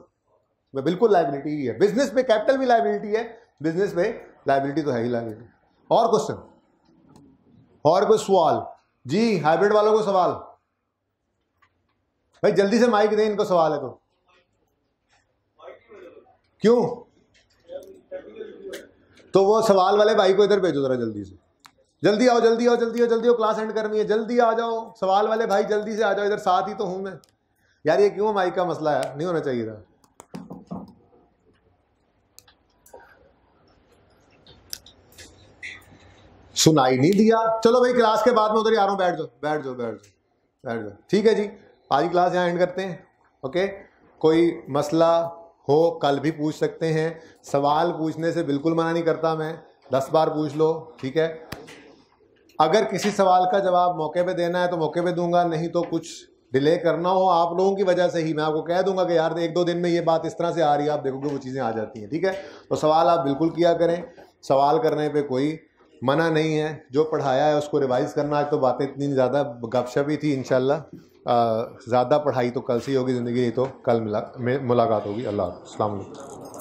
बिल्कुल लाइबिलिटी ही है। बिजनेस पे कैपिटल भी लाइबिलिटी है, बिजनेस पे लाइबिलिटी तो है ही लाइबिलिटी। और क्वेश्चन? और कोई सवाल? जी हाइब्रिड वालों को सवाल? भाई जल्दी से माइक दें, इनको सवाल है तो। क्यों? तो वो सवाल वाले भाई को इधर भेजो जरा जल्दी से। जल्दी आओ, जल्दी आओ, जल्दी आओ, जल्दी आओ, क्लास एंड करनी है, जल्दी आ जाओ। सवाल वाले भाई जल्दी से आ जाओ इधर, साथ ही तो हूं मैं यार। ये क्यों माइक का मसला है? नहीं होना चाहिए था। सुनाई नहीं दिया? चलो भाई क्लास के बाद में उधर ही आ रहा हूं, बैठ जाओ, बैठ जाओ, बैठ जाओ, बैठ जाओ। ठीक है जी, आज क्लास यहाँ एंड करते हैं। ओके, कोई मसला हो कल भी पूछ सकते हैं। सवाल पूछने से बिल्कुल मना नहीं करता मैं, 10 बार पूछ लो, ठीक है। अगर किसी सवाल का जवाब मौके पे देना है तो मौके पे दूंगा, नहीं तो कुछ डिले करना हो आप लोगों की वजह से ही मैं आपको कह दूंगा कि यार 1-2 दिन में ये बात इस तरह से आ रही है, आप देखोगे वो चीज़ें आ जाती हैं, ठीक है। तो सवाल आप बिल्कुल किया करें, सवाल करने पे कोई मना नहीं है। जो पढ़ाया है उसको रिवाइज करना। आज तो बातें इतनी ज़्यादा गपशप ही थी, इंशाल्लाह ज़्यादा पढ़ाई तो कल से ही होगी ज़िंदगी, तो कल मुलाकात होगी। अल्लाह हाफ़िज़, अस्सलाम वालेकुम।